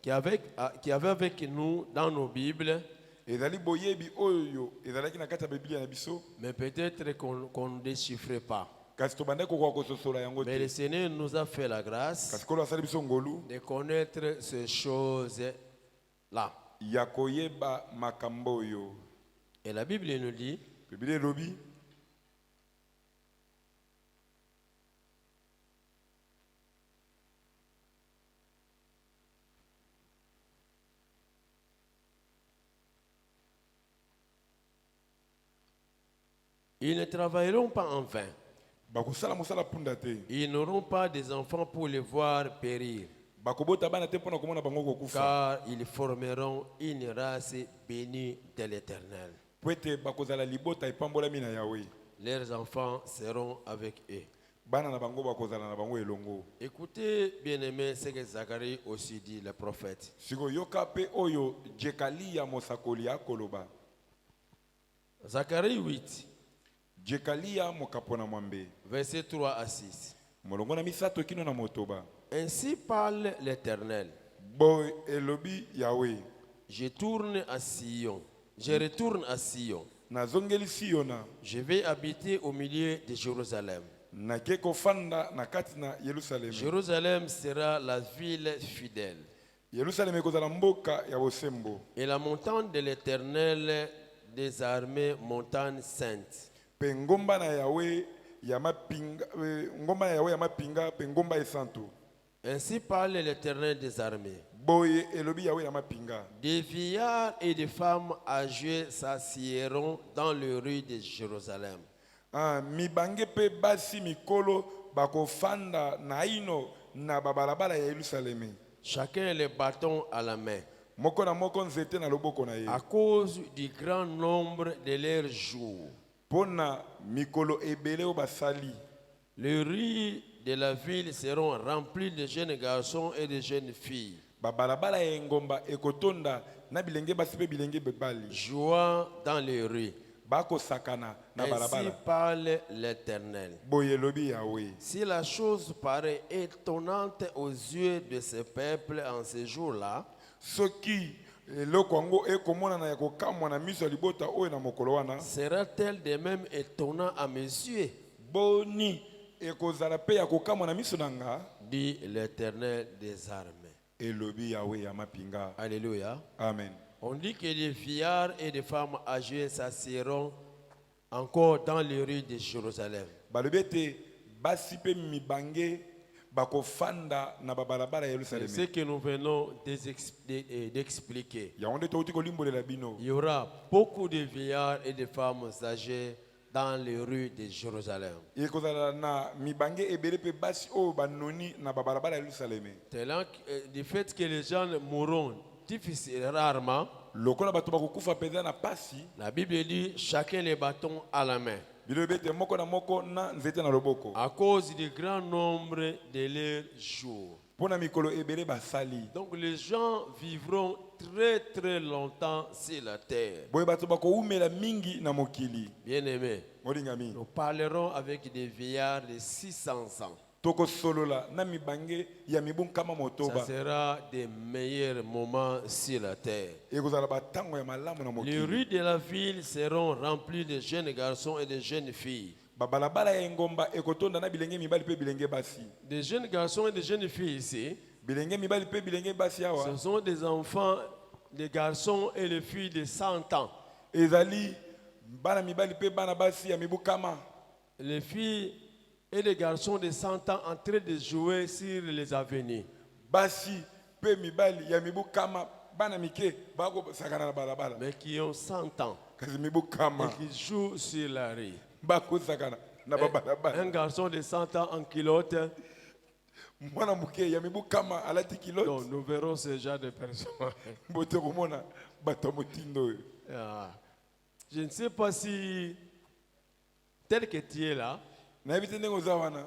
avaient avec nous dans nos Bibles, Ezali boyebi oyo ezalaki na kati ya Biblia na biso mais peut-être qu'on ne déchiffrait pas. kasi tobandaki kokoka kososola yango Mais le te. Seigneur nous a fait la grâce Kasi kolo asali biso ngolu de connaître ces choses-là. ya koyeba makambo oyo. Et la Bible nous dit, Biblia elobi ils ne travailleront pas en vain. bakosala mosala punda te. Ils n'auront pas des enfants pour les voir périr, Bakobota bana te mpona komona bango kokufa. car ils formeront une race bénie de l'Éternel. Po ete bakozala libota epambolami na Yawe. Leurs enfants seront avec eux. Bana na bango bakozala na bango elongo. Écoutez, bien-aimés, ce que Zacharie aussi dit, le prophète. Siko yoka pe oyo Jekalia mosakoli akoloba. Zacharie 8, Jekalia mokapona mwambe. versets 3 à 6. Molongo na misato kino na motoba. Ainsi parle l'Éternel. Boy elobi Yawe. Je tourne à Sion. Je retourne à Sion. Nazongeli Siona. Je vais habiter au milieu de Jérusalem. Nake kofanda na kati na Yerusalem. Jérusalem sera la ville fidèle. Yerusalem ekozala mboka ya bosembo. Et la montagne de l'Éternel des armées, montagne sainte. Pe ngomba na Yawe ya mapinga, ngomba na Yawe ya mapinga pe ngomba esantu. Ainsi parle l'Éternel des armées. Boye elobi Yawe ya mapinga. Des vieillards et des femmes âgées s'assieront dans les rues de Jérusalem. Mibange pe basi mikolo bakofanda na ino na babalabala ya Yerusalem. Chacun les bâtons à la main. Moko na moko nzete na loboko na ye. À cause du grand nombre de leurs jours. Pona mikolo ebele o basali. Les rues de la ville seront remplies de jeunes garçons et de jeunes filles, Babalabala ya ngomba ekotonda na bilenge basi pe bilenge bebali. jouant dans les rues. Bako sakana na Ainsi balabala. parle l'Éternel. Boye lobi Yawe. Si la chose paraît étonnante aux yeux de ce peuple en ce jour-là, Soki eloko yango ekomona na ya kokamwa na miso ya libota oyo na mokolo wana. sera-t-elle de même étonnant à mes yeux, Boni ekozala pe ya kokamwa na miso na nga. dit l'Éternel des armées. Elobi Yawe ya mapinga. Alléluia. Amen. On dit que des vieillards et des femmes âgées s'assieront encore dans les rues de Jérusalem. Balobi ete basi pe mibange bakofanda na babalabala ya C'est Yerusalem. ce que nous venons d'expliquer. Yango nde touti kolimbolela bino. Il y aura beaucoup de vieillards et de femmes âgées dans les rues de Jérusalem. Ekozala na mibange ebele pe basi oyo banoni na babalabala ya Yerusalem. Du fait que les gens mourront rarement, Lokola bato bakokufa peza na pasi. la Bible dit chacun les bâtons à la main. bilobi ete moko na moko na nzete na loboko à cause du grand nombre de leurs jours. mpona mikolo ebele basali Donc les gens vivront très très longtemps sur la terre. boye bato bakoumela mingi na mokili Bien-aimés, molingami nous parlerons avec des vieillards de 600 ans. tokosolola na mibange ya mibu nkama Ça motoba sera des meilleurs moments sur la terre. ekozala batango ya malamu na Les mokili rues de la ville seront remplies de jeunes garçons et de jeunes filles. babalabala ya engomba ekotonda na bilenge mibali mpe bilenge basi Des jeunes garçons et de jeunes filles ici, bilenge mibali mpe bilenge basi awa ce sont des enfants, des garçons et des filles de 100 ans. ezali bana mibali mpe bana basi ya mibu kama Les filles et les garçons de 100 ans en train de jouer sur les avenues. basi mpe mibali ya mibu kama bana mike bakosakana na balabala Mais qui ont 100 ans kasi mibu kama et qui jouent sur la rue. bakosakana na babalabala Un garçon de 100 ans en culotte, mwana moke ya mibu kama alati donc kilote nous verrons ce genre de personnes. bote komona bato ya motindo oyo Ah. Je ne sais pas si, tel que tu es là, nayebi te ndenge oza wana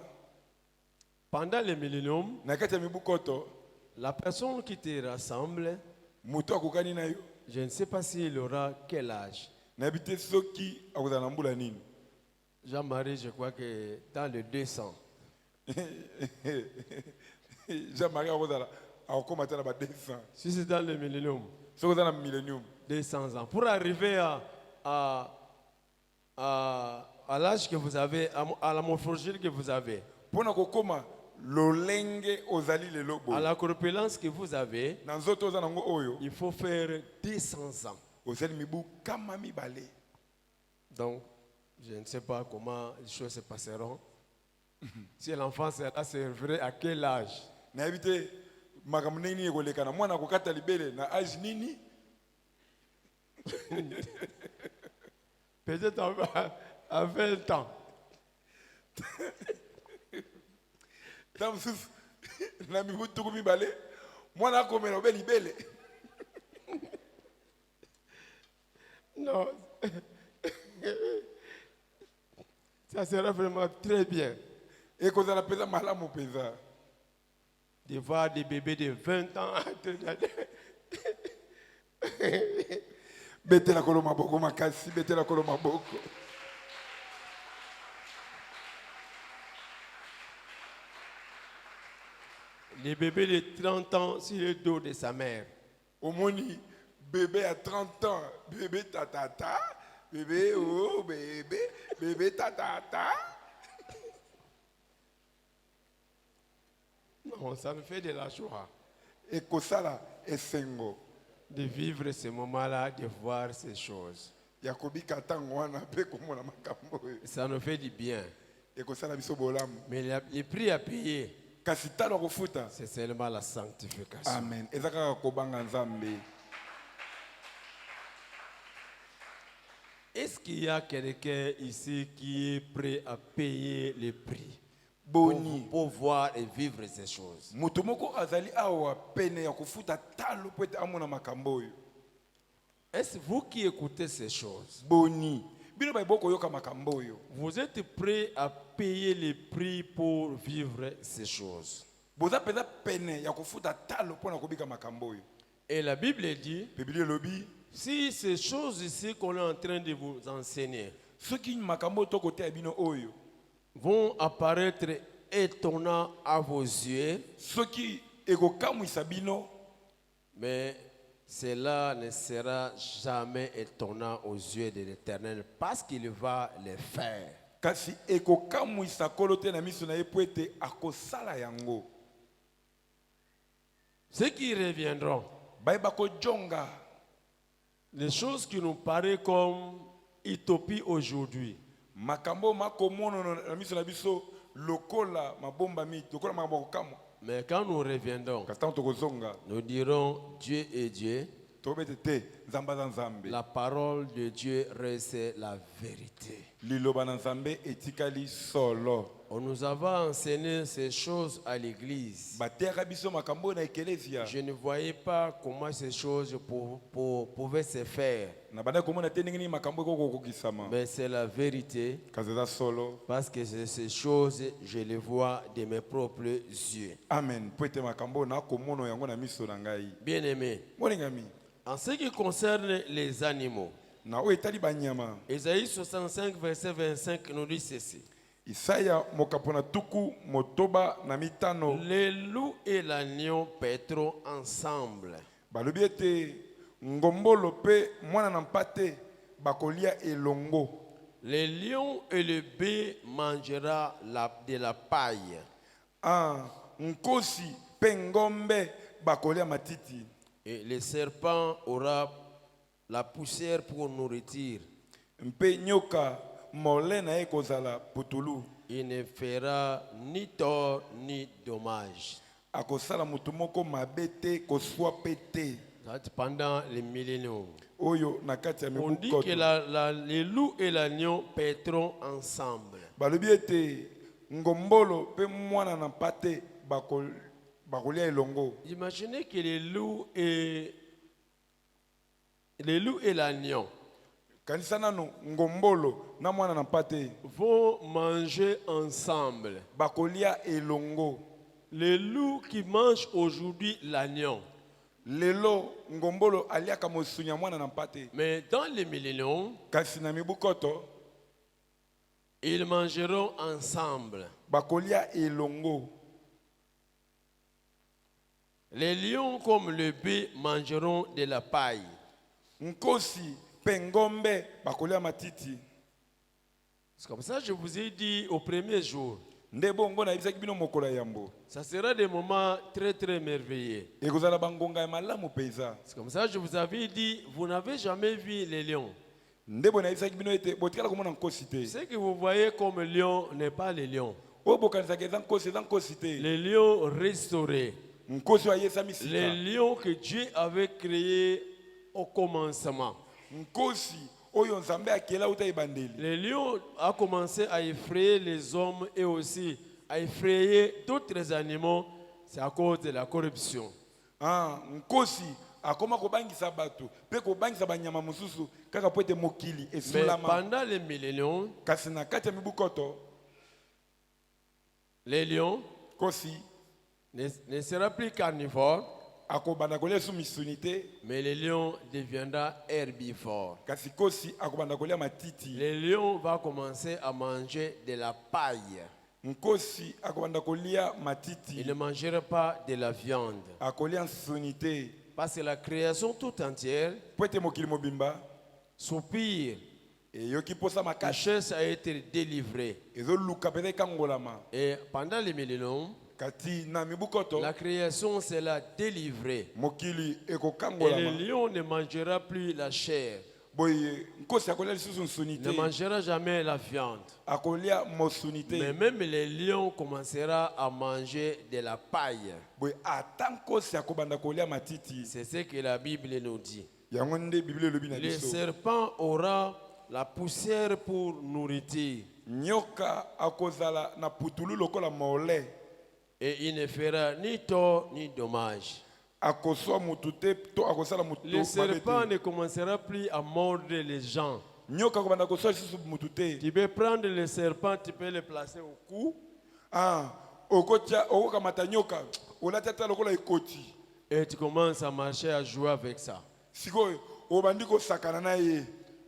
pendant le millénium, na kati ya mibu koto la personne qui te rassemble, moto akokani na yo je ne sais pas s'il aura quel âge. nayebi te soki akozala na mbula nini Jean-Marie, je crois que dans le 200. Jean-Marie akozala akokoma te na ba 200 Si c'est dans le millénium, soki oza na millennium 200 ans. Pour arriver à l'âge que vous avez, à la morphologie que vous avez, mpona kokoma lolenge ozali lelo à boye la corpulence que vous avez, na nzoto oza nango oyo il faut faire 200 ans. ozali mibu kama mibale Donc, je ne sais pas comment les choses se passeront. Si l'enfant sera servi à quel âge? nayebi te makambo ndenge nini ekoleka na mwana akokata libele na age nini Peut-être à 20 ans. ta mosusu na mibu tuku mibale mwana akomela obe libele Non. Ça sera vraiment très bien ekozala mpenza malamu mpenza de voir des bébés de 20 ans. betela kolo maboko makasi betela kolo maboko Les bébés de 30 ans sur le dos de sa mère. omoni bébé à 30 ans bébé tatata bébé oh bébé tatata Non, ça me fait de la joie ekosala esengo de vivre ce moment-là, de voir ces choses. ya kobika ntango wana mpe komona makambo oyo Ça nous fait du bien. ekosala biso bolamu Mais le prix à payer, kasi talo ya kofuta c'est seulement la sanctification. amen eza kaka kobanga nzambe Est-ce qu'il y a quelqu'un ici qui est prêt à payer le prix boni pour voir et vivre ces choses? moto moko azali awa pene ya kofuta talo po ete amona makambo oyo Est-ce vous qui écoutez ces choses, boni bino bayi bokoyoka makambo oyo vous êtes prêt à payer le prix pour vivre ces choses? boza mpenza pene ya kofuta talo mpona kobika makambo oyo Et la Bible dit, biblia elobi si ces choses ici qu'on est en train de vous enseigner soki makambo oyo tokoteya bino oyo vont apparaître étonnants à vos yeux, soki ekokamwisa bino mais cela ne sera jamais étonnant aux yeux de l'Éternel parce qu'il va les faire. kasi ekokamwisa kolo te na miso na ye po ete akosala yango Ceux qui reviendront, bayeba kojonga les choses qui nous paraissent comme utopie aujourd'hui, makambo makomono na miso na biso lokola mabomba miti lokola makambo kokamwa mais quand nous reviendrons, kasi ntango tokozonga nous dirons Dieu est Dieu, tobete te nzambe aza nzambe la parole de Dieu reste la vérité. liloba na Nzambe etikali solo. On nous avait enseigné ces choses à l'église. Batera biso makambo na ekelezia. Je ne voyais pas comment ces choses pouvaient se faire. Na banda komona te ndenge nini makambo ekokokisama. Mais c'est la vérité. Kaza solo. Parce que ces choses, je les vois de mes propres yeux. Amen. Poete makambo na komono yango na miso na ngai. Bien aimé. Moningami. En ce qui concerne les animaux, Na o etali banyama. Ésaïe 65 verset 25 nous dit ceci. Isaya mokapona tuku motoba na mitano. Les loups et l'agneau paîtront ensemble. Balobi ete ngombolo pe mwana na mpate bakolia elongo. Les lions et le bœuf mangera de la paille. Nkosi pe ngombe bakolia matiti. Et le serpent aura la poussière pour nourriture. Mpe nyoka mole na ye kozala putulu. Il ne fera ni tort ni dommage. Akosala mutu moko mabe te koswa pe te. Pendant les millénaires. Oyo na kati ya On dit mibu que les loups et l'agneau paîtront ensemble. balobi ete ngombolo pe mwana na mpate bakolia elongo. Imaginez que les loups et l'agneau Kanisa nano ngombolo na mwana na mpate vont manger ensemble. bakolia elongo. Les loups qui mangent aujourd'hui l'agneau. Lelo ngombolo aliaka mosunya mwana na mpate. Mais dans les millénaires, Kasi na mibu koto ils mangeront ensemble. bakolia elongo. Les lions comme le bœuf mangeront de la paille. Nkosi pe ngombe bakolia matiti. C'est comme ça que je vous ai dit au premier jour. Nde bongo na ibisaki bino mokola yambo. Ça sera des moments très très merveilleux. Ekozala bangonga ya malamu peza. C'est comme ça que je vous avais dit, vous n'avez jamais vu les lions. Nde bona ibisaki bino ete botikala komona nkosi te. Ce que vous voyez comme lion n'est pas les lions. O bokanisaka eza nkosi te. Les lions restaurés. Nkosi wa yesa misika. Les lions que Dieu avait créés au commencement. Nkosi oyo Nzambe akela uta ibandeli. Les lions ont commencé à effrayer les hommes et aussi à effrayer d'autres animaux. C'est à cause de la corruption. Nkosi akoma kobangisa bato pe kobangisa banyama mususu kaka po ete mokili Mais esulama. pendant les millénaires, Kasi na kati ya mibu koto les lions kosi ne seront plus carnivores, akobanda kolia su misuni te. mais les lions deviendront herbivores. Kasi kosi akobanda kolia matiti. Les lions vont commencer à manger de la paille. Nkosi akobanda kolia Ils matiti. ne mangeront pas de la viande. Akolia nsuni te. Parce que la création tout entière Po ete mokili mobimba soupire, eyoki posa la makasi chasse a été délivrée. ezoluka mpenza ekangolama. Et pendant les millénaires, Kati na mibu koto la création s'est délivrée. mokili Et le ekokangolama. lion ne mangera plus la chair, Boye nkosi akolia lisusu nsuni ne te. mangera jamais la viande. Akolia mosuni Mais te. même les lions commenceront à manger de la paille. Boye ata nkosi akobanda kolia matiti. C'est ce que la Bible nous dit. Yango nde Bible elobi na Le biso. serpent aura la poussière pour nourriture Nyoka akozala na putulu lokola mole. et il ne fera ni tort ni dommage. Akoswa mutu te to akosala mutu Le mabe serpent te. ne commencera plus à mordre les gens. Nyoka akobanda koswa lisusu mutu te. Tu peux prendre le serpent, tu peux le placer au cou Okokamata nyoka olati ata lokola ekoti. et tu commences à marcher, à jouer avec ça. Sikoyo obandi kosakana na ye.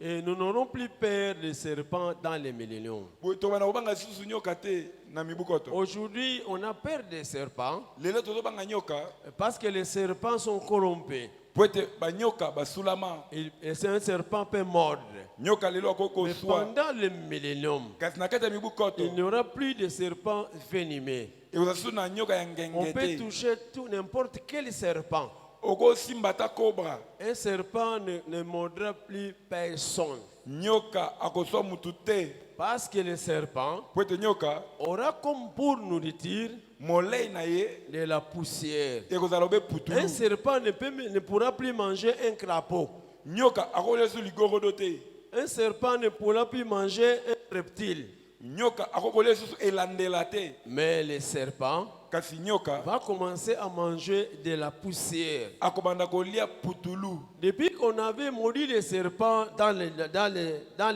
Et nous n'aurons plus peur des serpents dans les millénaires. Boye tobanda kobanga lisusu nyoka te na mibu koto. Aujourd'hui, on a peur des serpents Lelo tozobanga nyoka parce que les serpents sont corrompus. po ete banyoka basulama. Et c'est un serpent peut mordre. Nyoka lelo Mais akokoswa. pendant le millénium, Kasi na kati ya mibu koto il n'y aura plus de serpents venimeux. ekozala susu na nyoka ya On ngenge peut te. toucher tout n'importe quel serpent. Okosimba ata kobra. Un serpent ne mordra plus personne. Nyoka akoswa mutu te. Parce que le serpent Po ete nyoka aura comme pour nourriture molei na ye de la poussière. ekozala obe Un putulu. serpent ne pourra plus manger un crapaud. Nyoka akolia su ligorodo te. Un serpent ne pourra plus manger reptile. nyoka akokolia lisusu elandela te. Mais le serpent Kasi nyoka va commencer à manger de la poussière. akobanda kolia putulu. Depuis qu'on avait maudit les serpents dans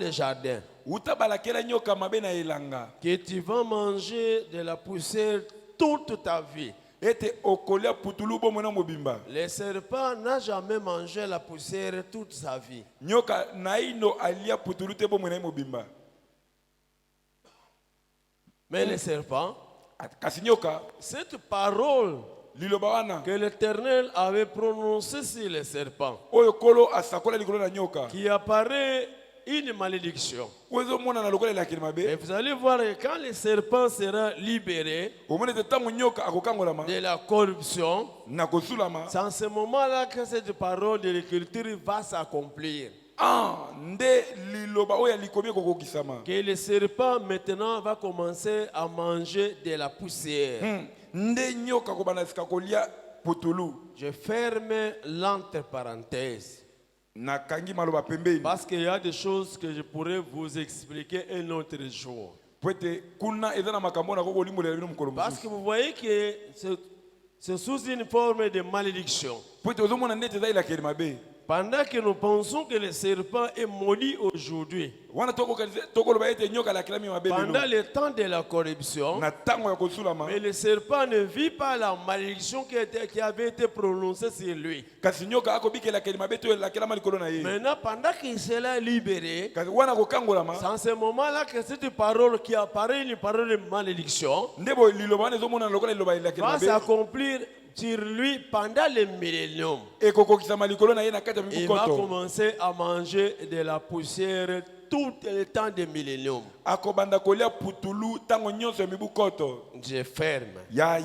le jardin, Uta balakela nyoka mabe na elanga. que tu vas manger de la poussière toute ta vie. Ete okolia putulu bomona mobimba. Le serpent n'a jamais mangé la poussière toute sa vie. Nyoka naino alia putulu te bomona mobimba. Mais le serpent, Kasi nyoka cette parole liloba wana que l'Éternel avait prononcée sur le serpent, oyo kolo asakola likolo na nyoka. qui apparaît une malédiction. Ozo mona na lokola lakini Et mabe. vous allez voir que quand le serpent sera libéré Omone te tango nyoka akokangolama de la corruption, na kosulama. c'est en ce moment-là que cette parole de l'écriture va s'accomplir. Ah, nde liloba oya likomi kokokisama. Que le serpent maintenant va commencer à manger de la poussière. Nde nyoka kobana sika kolia putulu. Je ferme l'entre parenthèse Na kangi maloba pembeni. parce qu'il y a des choses que je pourrais vous expliquer un autre jour. Pwete kuna ezana makambo na koko limbo lelo mukolo Parce que mususu. vous voyez que c'est sous une forme de malédiction. Pwete ozo mona ndete za ilakeli mabe. Pendant que nous pensons que le serpent est maudit aujourd'hui, Wana tokoloba ete nyoka lakela mi mabe pendant lelo. le temps de la corruption, Na tango ya kosulama. mais le serpent ne vit pas la malédiction qui avait été prononcée sur lui. Kasi nyoka akobikela keli mabe to lakela malikolo na ye. Maintenant, pendant qu'il sera libéré, Kasi wana kokangolama. c'est en ce moment-là que cette parole qui apparaît, une parole de malédiction, Ndebo liloba wana ezo mona lokola liloba ilakeli va mabe. s'accomplir sur lui pendant le millénium. Ekokokisama likolo na ye na kati ya Il va mibukoto. commencer à manger de la poussière tout le temps du millénium. Akobanda kolia putulu tango nyonso ya mibukoto. Je ferme. Ya.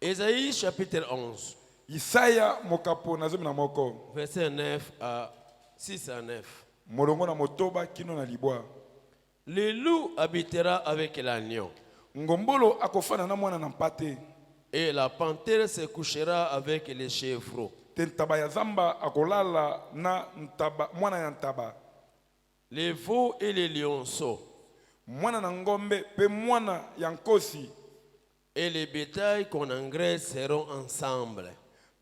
Ésaïe chapitre 11, Isaya mokapo na zomi na moko. verset 9 à 6 à 9. Molongo na motoba kino na libwa. Le loup habitera avec l'agneau, Ngombolo akofana na mwana na mpate. et la panthère se couchera avec les chevreaux. Te ntaba ya zamba akolala na ntaba mwana ya ntaba. Les veaux et les lionceaux, Mwana na ngombe pe mwana ya nkosi. et les bétails qu'on engraisse seront ensemble.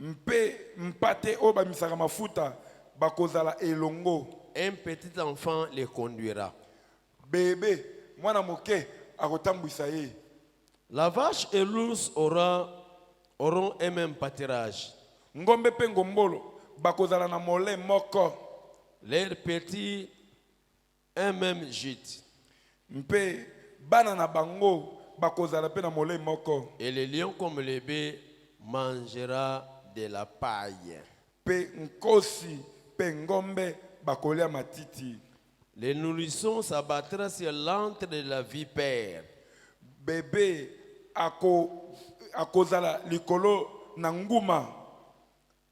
Mpe mpate o bamisaka mafuta bakozala elongo. Un petit enfant les conduira. Bébé mwana moke akotambwisa ye. La vache et l'ours auront un même pâturage. Ngombe pe ngombolo bakozala na mole moko. Leurs petits, un même gîte. Mpe bana na bango bakozala pe na mole moko. Et le lion comme le bœuf mangera de la paille. Pe nkosi pe ngombe bakolia matiti. Le nourrisson s'abattra sur l'antre de la vipère. Bébé akozala likolo na nguma.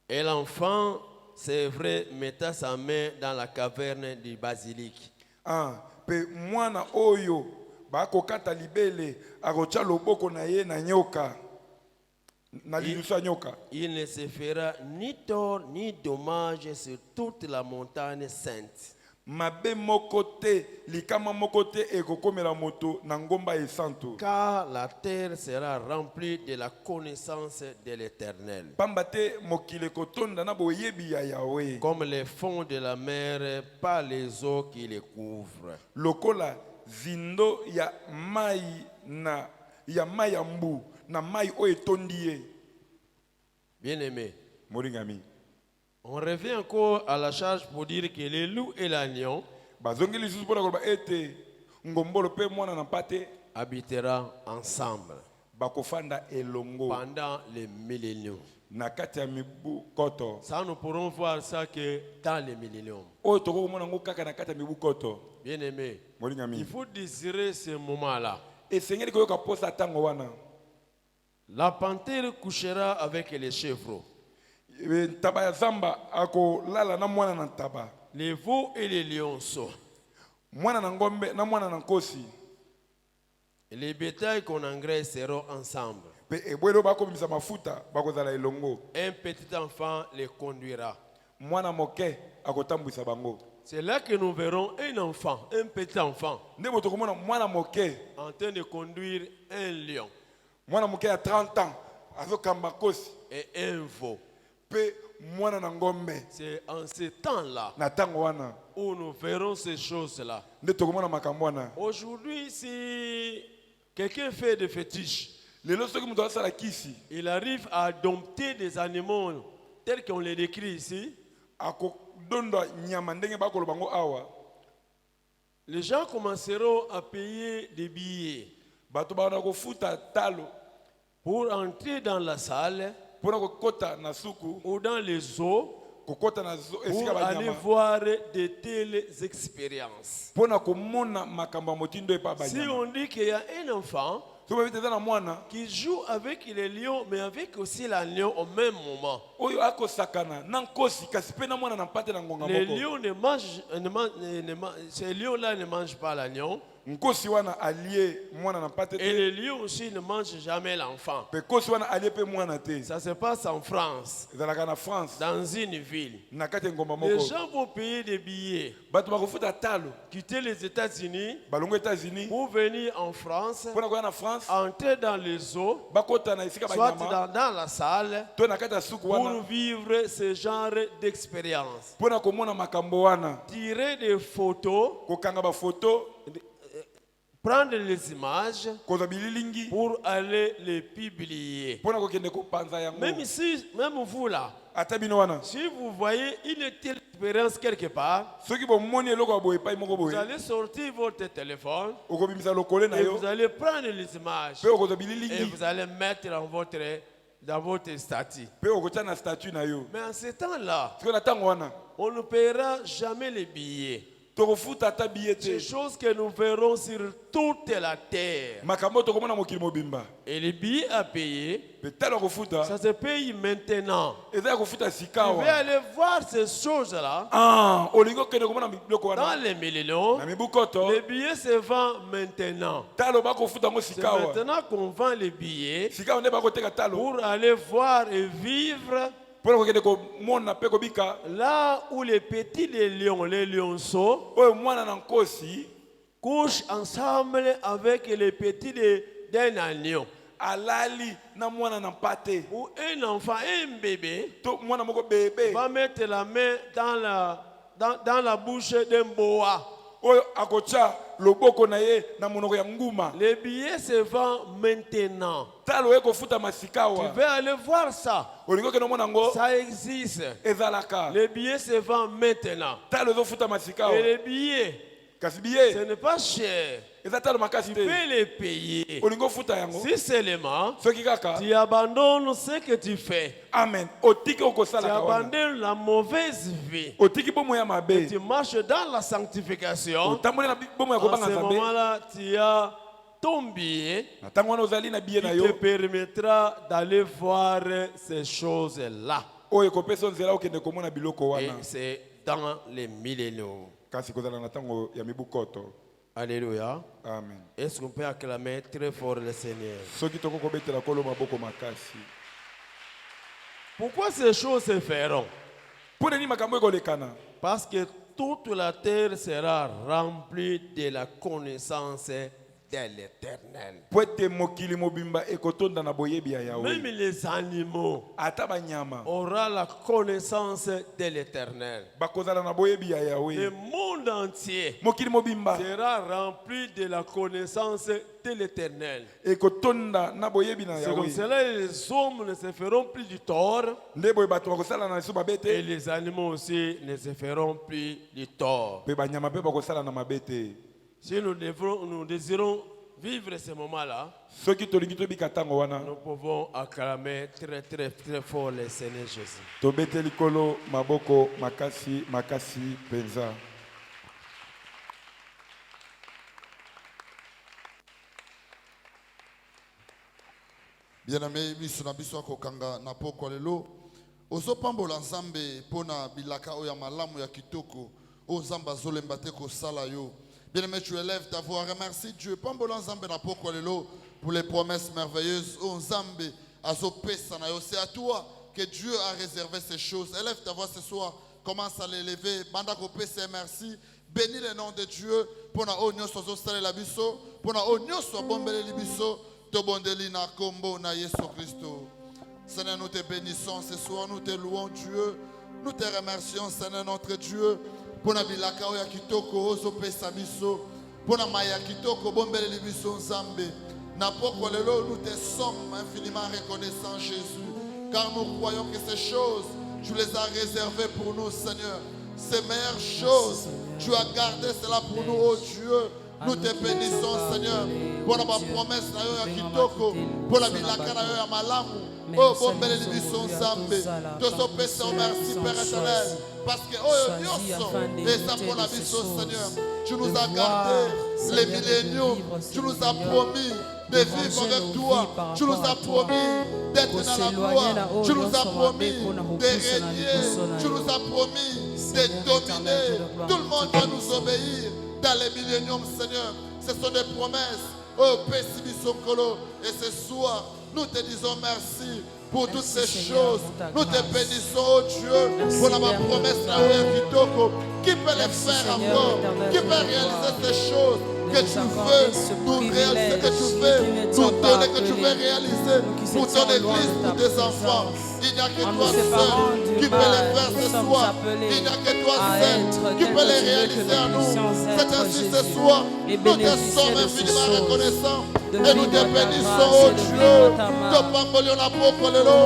Et l'enfant, c'est vrai, mettra sa main dans la caverne du basilic. Pe mwana oyo bakokata libele akotya loboko na ye na nyoka. Na lilusu ya nyoka. Il ne se fera ni tort ni dommage sur toute la montagne sainte. Mabe moko te likama moko te ekokomela moto na ngomba esanto. Car la terre sera remplie de la connaissance de l'Éternel. Pamba te mokili kotonda na boyebi ya Yahweh. Comme les fonds de la mer par les eaux qui les couvrent. Lokola zindo ya mai na ya mai ya mbu na mai o etondi ye. Bien-aimé, Moringami. on revient encore à la charge pour dire que les loups et l'agneau Bazongi lisusu pona koloba ete ngombolo pe mwana na mpate habiteront ensemble bakofanda elongo pendant les milléniums. na kati ya mibukoto. Ça, nous pourrons voir ça que dans les milléniums. Oyo tokomona ngo kaka na kati ya mibukoto. Bien-aimé, Moringami. il faut désirer ce moment-là. Esengeli koyoka posa tango wana. La panthère couchera avec les chevreaux. Ntaba ya zamba akolala na mwana na ntaba. Les veaux et les lionceaux. Mwana na ngombe na mwana na nkosi. Et les bétails qu'on engraisse seront ensemble. Pe ebwelo bakomisa mafuta bakozala elongo. Un petit enfant les conduira. Mwana moke akotambwisa bango. C'est là que nous verrons un enfant, un petit enfant, nde moto komona mwana moke en train de conduire un lion mwana moke ya 30 ans azokamba kosi et un veau. pe mwana na ngombe C'est en ce temps-là na tango wana où nous verrons ces choses-là. nde tokomona makambo wana. Aujourd'hui, si quelqu'un fait des fétiches, Lelo soki moto asala kisi il arrive à dompter des animaux tels qu'on les décrit ici. akodondwa nyama ndenge bakoloba bango awa, Les gens commenceront à payer des billets bato bana kofuta talo pour entrer dans la salle pona kokota na suku ou dans les eaux kokota na esika pour aller banyama voir de telles expériences. pona komona makambo ya motindo epa Si banyama. on dit qu'il y a un enfant So babite eza na mwana qui joue avec les lions, mais avec aussi l'agneau au même moment, oyo akosakana na nkosi kasi pe na mwana na mpate na ngonga les moko. lions ces lions-là ne mangent pas l'agneau. Nkosi wana alie mwana na mpate Et te les lions aussi ne mangent jamais l'enfant. pe kosi wana alie pe mwana te. Ça se passe en France, Ezalaka na France dans une ville. na kati ya ngomba Les moko gens vont payer des billets, bato bakofuta talo quitter les États-Unis balongo États-Unis pour venir en France, pona koya na France entrer dans les eaux, bakota na esika soit banyama dans la salle, to na kati ya suku wana pour vivre ce genre d'expérience. pona komona makambo wana Tirer des photos, kokanga bafoto prendre les images kozwa bililingi pour aller les publier. pona kokende kopanza yango. Même vous là, Ata bino wana si vous voyez une telle expérience quelque part, soki bomoni eloko ya boye epai moko vous boye allez sortir votre téléphone okobimisa lokole na et yo vous allez prendre les images mpe okozwa et bililingi vous allez mettre dans votre statut. mpe okotia na statut na yo. Mais en ce temps-là, sikoyo na ntango wana on ne paiera jamais les billets. tokofuta ata biye Ces te choses que nous verrons sur toute la terre. makambo oyo tokomona mokili mobimba Et les billets à payer, mpe talo ya kofuta ça se paye maintenant. eza ya kofuta sika Vous pouvez awa. aller voir ces choses-là Olingi okende komona biloko dans wana les millions. na mibu koto Les billets se vendent maintenant. talo bakofuta yango C'est sika awa maintenant qu'on vend les billets sika awa nde bakoteka talo pour aller voir et vivre mpona kokende komona mpe kobika là où les petits les lionceaux, oyo mwana na nkosi couchent ensemble avec les petits d'un agneau. alali na mwana na mpate Ou un enfant, un bébé, to mwana moko bebe va mettre la main dans la bouche d'un boa. oyo akotia loboko na ye na monoko ya nguma. Les billets se vendent maintenant. Talo ekofuta masika Tu wa veux aller voir ça? olingo keno mona ngo Ça existe. ezalaka Les billets se vendent maintenant. talo ezofuta masika Et wa les billets, kasi ce biye n'est pas cher. eza talo makasi Tu te peux les payer. olingo futa yango Si seulement soki kaka tu abandonnes ce que tu fais, amen otiki tu okosalaka wana abandonnes la mauvaise vie, otiki bomo ya mabe tu marches dans la sanctification, otamboli na bomo ya en kobanga ce nzambe moment-là, tu as ton billet na ntango wana ozali na biye qui na te yo permettra d'aller voir ces choses-là. oyo ekopesa nzela okende komona biloko Et wana c'est dans les milléniaux. kasi kozala na ntango ya mibu koto. Alléluia. Amen. Est-ce qu'on peut acclamer très fort le Seigneur? soki tokokobetela kolo maboko makasi Pourquoi ces choses se feront? mpo nini makambo ekolekana Parce que toute la terre sera remplie de la connaissance de l'Éternel. po ete mokili mobimba ekotonda na boyebi ya Même yawe les animaux ata banyama auront la connaissance de l'Éternel. bakozala na boyebi ya Le yawe monde entier mokili mobimba sera rempli de la connaissance de l'Éternel. ekotonda na boyebi na C'est comme yawe cela que les hommes ne se feront plus du tort nde boye bato bakosala na liso mabe et te les animaux aussi ne se feront plus du tort. mpe banyama mpe bakosala na mabe te. Si nous désirons vivre ce moment-là, soki tolingi tobika ntango wana nous pouvons acclamer très très très fort le Seigneur Jésus. tobete likolo maboko makasi makasi mpenza. Bien-aimé, miso na biso akokanga na poko lelo. Ozopambola Nzambe pona bilaka oya malamu ya kitoko. O Nzambe azolemba te kosala yo. Bien-aimé, tu élèves ta voix, remercie Dieu. Pambola Nzambe na poko lelo pour les promesses merveilleuses. O Nzambe azopesa na yo. C'est à toi que Dieu a réservé ces choses. Élève ta voix ce soir. commence à l'élever. Banda kopé, c'est merci. Bénis le nom de Dieu. Pour na onyo sozo sale la biso. Pour na onyo so bombele libiso. To bondeli na kombo na Yesu Christo. Seigneur, nous te bénissons ce soir. Nous te louons Dieu. Nous te remercions, Seigneur notre Dieu. Pour na bilaka oya kitoko ozo pesa biso. Pour na maya kitoko bombele libiso nzambe. Na poko lelo, nous te sommes infiniment reconnaissants, Jésus. Car nous croyons que ces choses, tu les as réservées pour nous, Seigneur. Ces meilleures choses, tu as gardé cela pour nous, oh Dieu. Nous te bénissons, Seigneur, pour la promesse na kitoko, pour la bilaka na ya malamu. Oh, bon bel émission Zambé. Tozo pesa merci, Père éternel. Parce que, oh, nyoso, et ça pour la mission, Seigneur. Tu nous as gardé les milléniums. Tu nous as promis de vivre avec toi. Tu nous as promis d'être dans la gloire. Tu nous as promis de régner. Tu nous as promis de dominer. Tout le monde va nous obéir dans les milléniums, Seigneur. Ce sont des promesses. Oh, Pessibi Sokolo. Et ce soir, nous te disons merci pour toutes ces choses. Nous te bénissons, oh Dieu, pour la promesse qui peut les faire encore, qui peut réaliser ces choses que tu veux nous réaliser, que tu veux nous donner, que tu veux réaliser pour ton église, pour tes enfants. Il n'y a que toi seul qui peut les faire ce soir. Il n'y a que toi seul qui peut les réaliser à nous. C'est ainsi ce soir. Nous te sommes infiniment reconnaissants et nous te bénissons, oh Dieu. Te pambolions la pokolelo,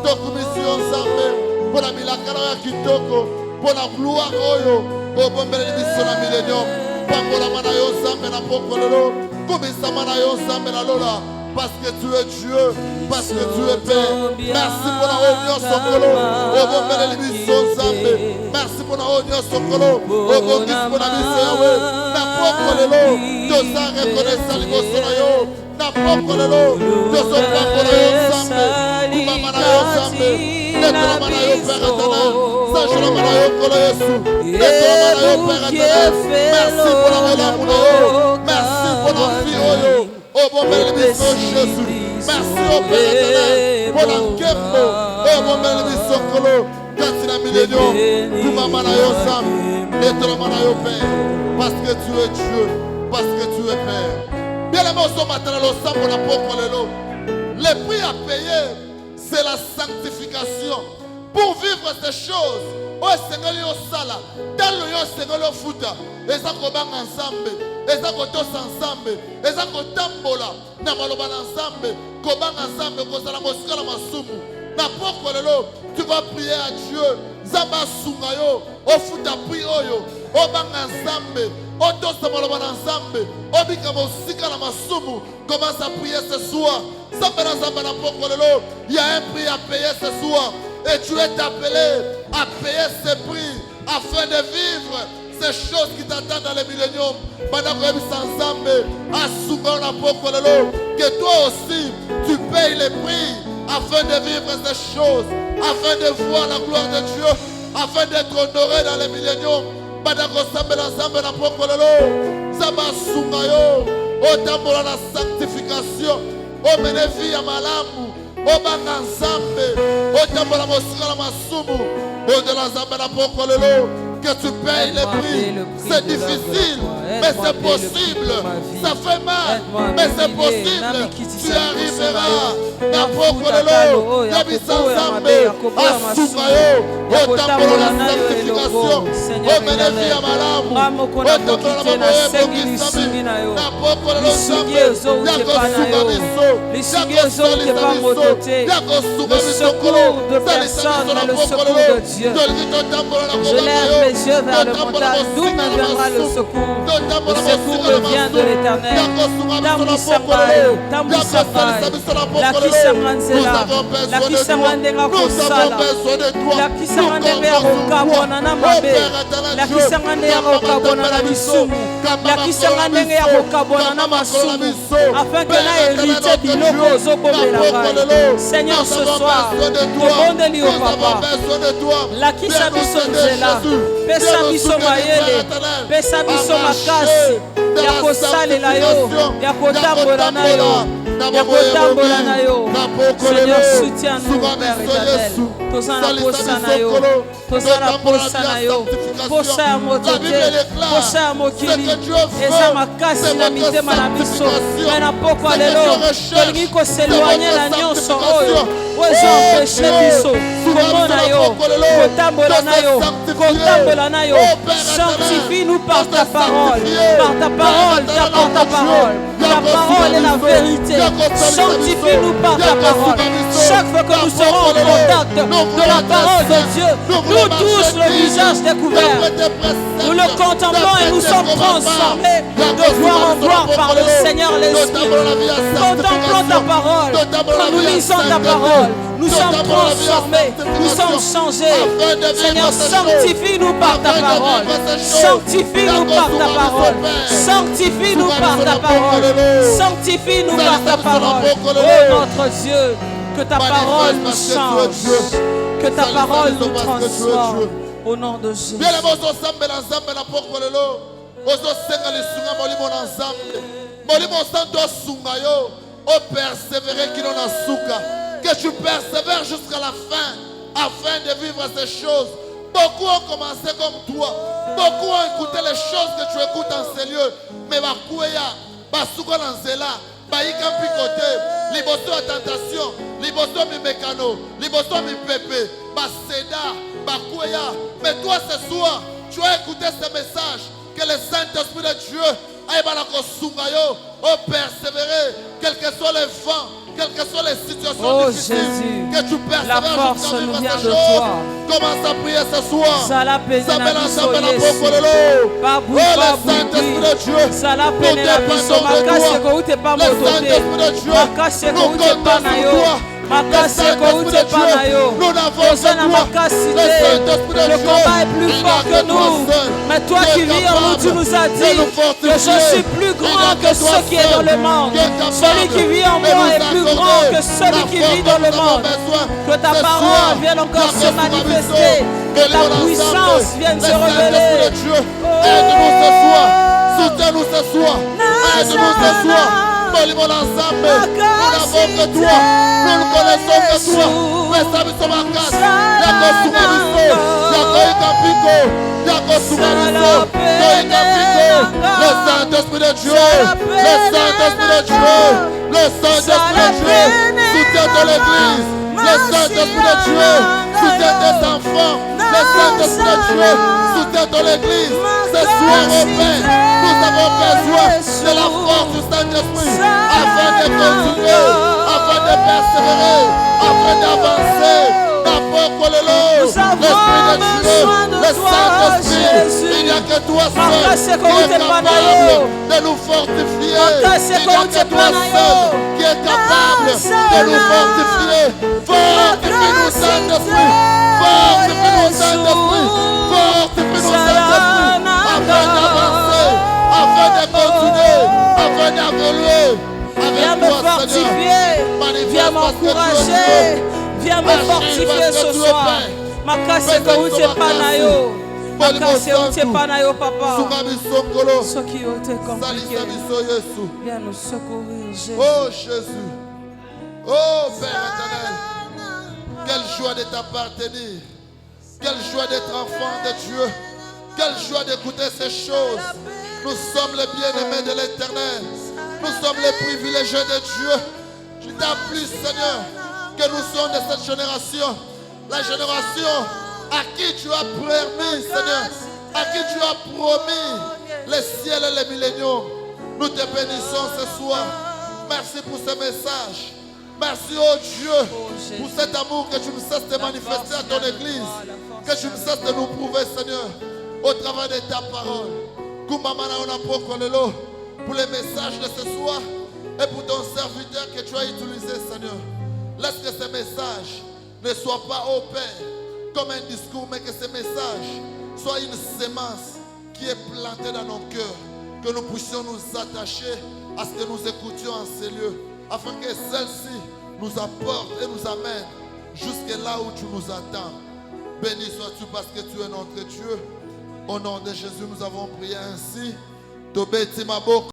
te commission Zambé, pour la milakara ya kitoko, pour la gloire oyo, au bombele mission la millénium. Pambola mana yo Zambé na pokolelo, komisa mana yo Zambé na lola. Parce que tu es Dieu, parce que tu es Père. Merci pour la union Sokolo, au bon bel émission Zambé. Merci pour la union Sokolo, au bon gis pour la mission Yahweh. Na pokolelo, nous a reconnaissant les Bossonayo. Na pokolelo, nous sommes pas pour la yo Zambé. Kuma mana yo Zambé, nettoie mana yo Père éternel. Sache la mana yo Kolo Yesu, nettoie mana yo Père éternel. Merci pour la mana yo, merci pour la vie. Oh bon bel Jésus, merci au Père éternel pour la Kembo. Oh bon bel Kolo, quand il a millénium, pour ma manayo Sam, et ton manayo Père, parce que tu es Dieu, parce que tu es Père. Bien les mots sont matériels au sang pour la propre lelo. Le prix à payer, c'est la sanctification. Pour vivre ces choses, oh Seigneur, yo sala, dans le yo Seigneur yo futa, et ça kobang ensemble. Eza kotosa ensemble, eza kotambola na maloba ensemble, kobanga ensemble kozala mosika na masumu. Na poko lelo, tu vas prier à Dieu. Zamba sunga yo, ofuta pri oyo, obanga ensemble, otosa maloba ensemble, obika mosika na masumu. Commence à prier ce soir. Zamba na poko lelo, il y a un prix à payer ce soir, et tu es appelé à payer ce prix afin de vivre ces choses qui t'attendent dans les milléniums. Que toi aussi tu payes les prix afin de vivre ces choses, afin de voir la gloire de Dieu, afin d'être honoré dans les milléniums. La sanctification, au bénéfice à malamu, au banga nzambe, au tambola mosika la masumu, au de la zambe na poko lelo. Que tu payes les prix, c'est difficile, mais c'est possible. Ça fait mal, mais c'est possible. Tu arriveras. Na poko lelo, yabisa nzambe, asumayo, otambola la sanctification, au bénéfice à malamu, otambola la moye bokisami, na poko lelo nzambe, yakosuka biso, yakosalisa biso, yakosuka biso kolo, salisa biso na poko lelo, toliki totambola na kobangayo. Les yeux vers le montagne, d'où me viendra le secours? Le secours me vient de l'Éternel. Tambu Sapai, la Kisamanzela, la Kisamandenga Kosala, la Kisamandenga Rokabona Namabe, la Kisamandenga Rokabona Namisumu, la Kisamandenga Rokabona Namasumu, afin que la hérité biloko zobomela bai. Seigneur, ce soir, demande-lui au papa, la Kisamanzela. Pesa biso mayele, pesa biso makasi, ya kosalela yo, ya kotambola na yo, yakotambola na yo. Seigneur, soutiens-nous, Père éternel. Toza na posa na yo, toza na posa na yo, posa ya moto te, posa ya mokili eza makasi na mitema na biso. Me na pokwa lelo tolingi koseloigne na nyonso oyo ezoempeshe biso komona yo, kotambola na yo, kotambola na yo. Sanctifie-nous par ta parole, par ta parole, par ta parole. Ta parole est la vérité. Sanctifie-nous par ta parole. Chaque fois que nous serons en contact de la parole de Dieu, nous tous le visage découvert, nous le contemplons et nous sommes transformés de gloire en gloire par le Seigneur l'Esprit. Contemplons ta parole, quand nous lisons ta parole, nous sommes transformés, nous sommes changés. Seigneur, sanctifie-nous par ta parole. Sanctifie-nous par ta parole. Sanctifie-nous par ta parole. Sanctifie-nous par ta parole. Oh notre Dieu, que ta parole nous change, que ta parole nous transforme. Au nom de Jésus. Que tu persévères jusqu'à la fin afin de vivre ces choses. Beaucoup ont commencé comme toi. Beaucoup ont écouté les choses que tu écoutes en ces lieux. Mais Bakouya, Basuka Lanzela, Baïka Picoté, Liboso à tentation, Liboso mi mécano, Liboso mi pépé, Baseda, Bakouya. Mais toi ce soir, tu as écouté ce message. Que le Saint-Esprit de Dieu aille persévérer, quels que soient les vents, quelles que soient les situations difficiles, Jésus, que tu persévères la force jusqu'à nous vivre vient ces de choses. toi. Commence à prier ce soir. Sala pene na biso Yesu. Babu Oh, le Saint-Esprit de Dieu, Sala nous pene na biso dépendons de makase toi. ko ute pa Le moto Saint-Esprit de te. Dieu, Makase ko nous ute pa comptons na sur yo. toi. Makase ko ute pa na yo. Nous n'avons Toza na que toi. makasi Le Saint-Esprit de te. Le Dieu, combat est plus il fort n'a que que toi nous. seul. Mais toi Qui qui est vis en nous, tu nous as capable dit de nous que je fortifier. suis plus Il grand n'a que que toi ceux qui est dans seul. le monde. Qui est capable Celui qui vit en de moi nous est plus accorder grand que la celui qui force vit dans le dont nous avons monde. besoin. Que ta Ce parole soir, vienne encore la se manifester. Que ta puissance vienne se révéler. Aide-nous ce soir. Soutiens-nous ce soir. Aide-nous ce soir. Nous l'ensemble. Nous n'avons que toi. Nous ne connaissons que toi. Mais ça nous sommes en casse. Yako Soumariso. Yako Ikapiko. Yako Soumariso. Le Saint-Esprit de Dieu. Le Saint-Esprit de Dieu. Le Saint-Esprit de Dieu. Soutiens ton Église. Le Saint-Esprit de Dieu. Soutiens tes enfants. Le Saint-Esprit de Dieu. Soutiens ton Église. Ce soir, au Père, nous avons besoin de la force du Saint-Esprit afin de continuer, afin de persévérer, afin d'avancer. L'Esprit de Dieu, le Saint-Esprit, il n'y a que toi seul qui est capable de nous fortifier. Il n'y a que toi seul qui est capable de nous fortifier. Fortifie-nous, Saint-Esprit. Fortifie-nous, Saint-Esprit. Fortifie-nous, Saint-Esprit. Afin d'avancer, afin de continuer, afin d'évoluer. Viens me fortifier, viens m'encourager, viens me fortifier ce soir. Makase ko ute panayo, makase ute panayo papa. Ce qui ont été compliqué, viens nous secourir Jésus. Oh Jésus, oh Père éternel, quelle joie de t'appartenir, quelle joie d'être enfant de Dieu, quelle joie d'écouter ces choses. Nous sommes les bien-aimés de l'Éternel. Nous sommes les privilégiés de Dieu. Je t'en prie, Seigneur, que nous sommes de cette génération. La génération à qui tu as permis, Seigneur, à qui tu as promis les ciels et les milléniums. Nous te bénissons ce soir. Merci pour ce message. Merci, oh Dieu, pour cet amour que tu me cesses de manifester à ton Église. Que tu me cesses de nous prouver, Seigneur, au travers de ta parole. Pour les messages de ce soir et pour ton serviteur que tu as utilisé, Seigneur. Laisse que ces messages ne soient pas, au Père, comme un discours, mais que ces messages soient une sémence qui est plantée dans nos cœurs. Que nous puissions nous attacher à ce que nous écoutions en ces lieux, afin que celle-ci nous apporte et nous amène jusque là où tu nous attends. Béni sois-tu parce que tu es notre Dieu. Au nom de Jésus, nous avons prié ainsi. Tobeti Maboko.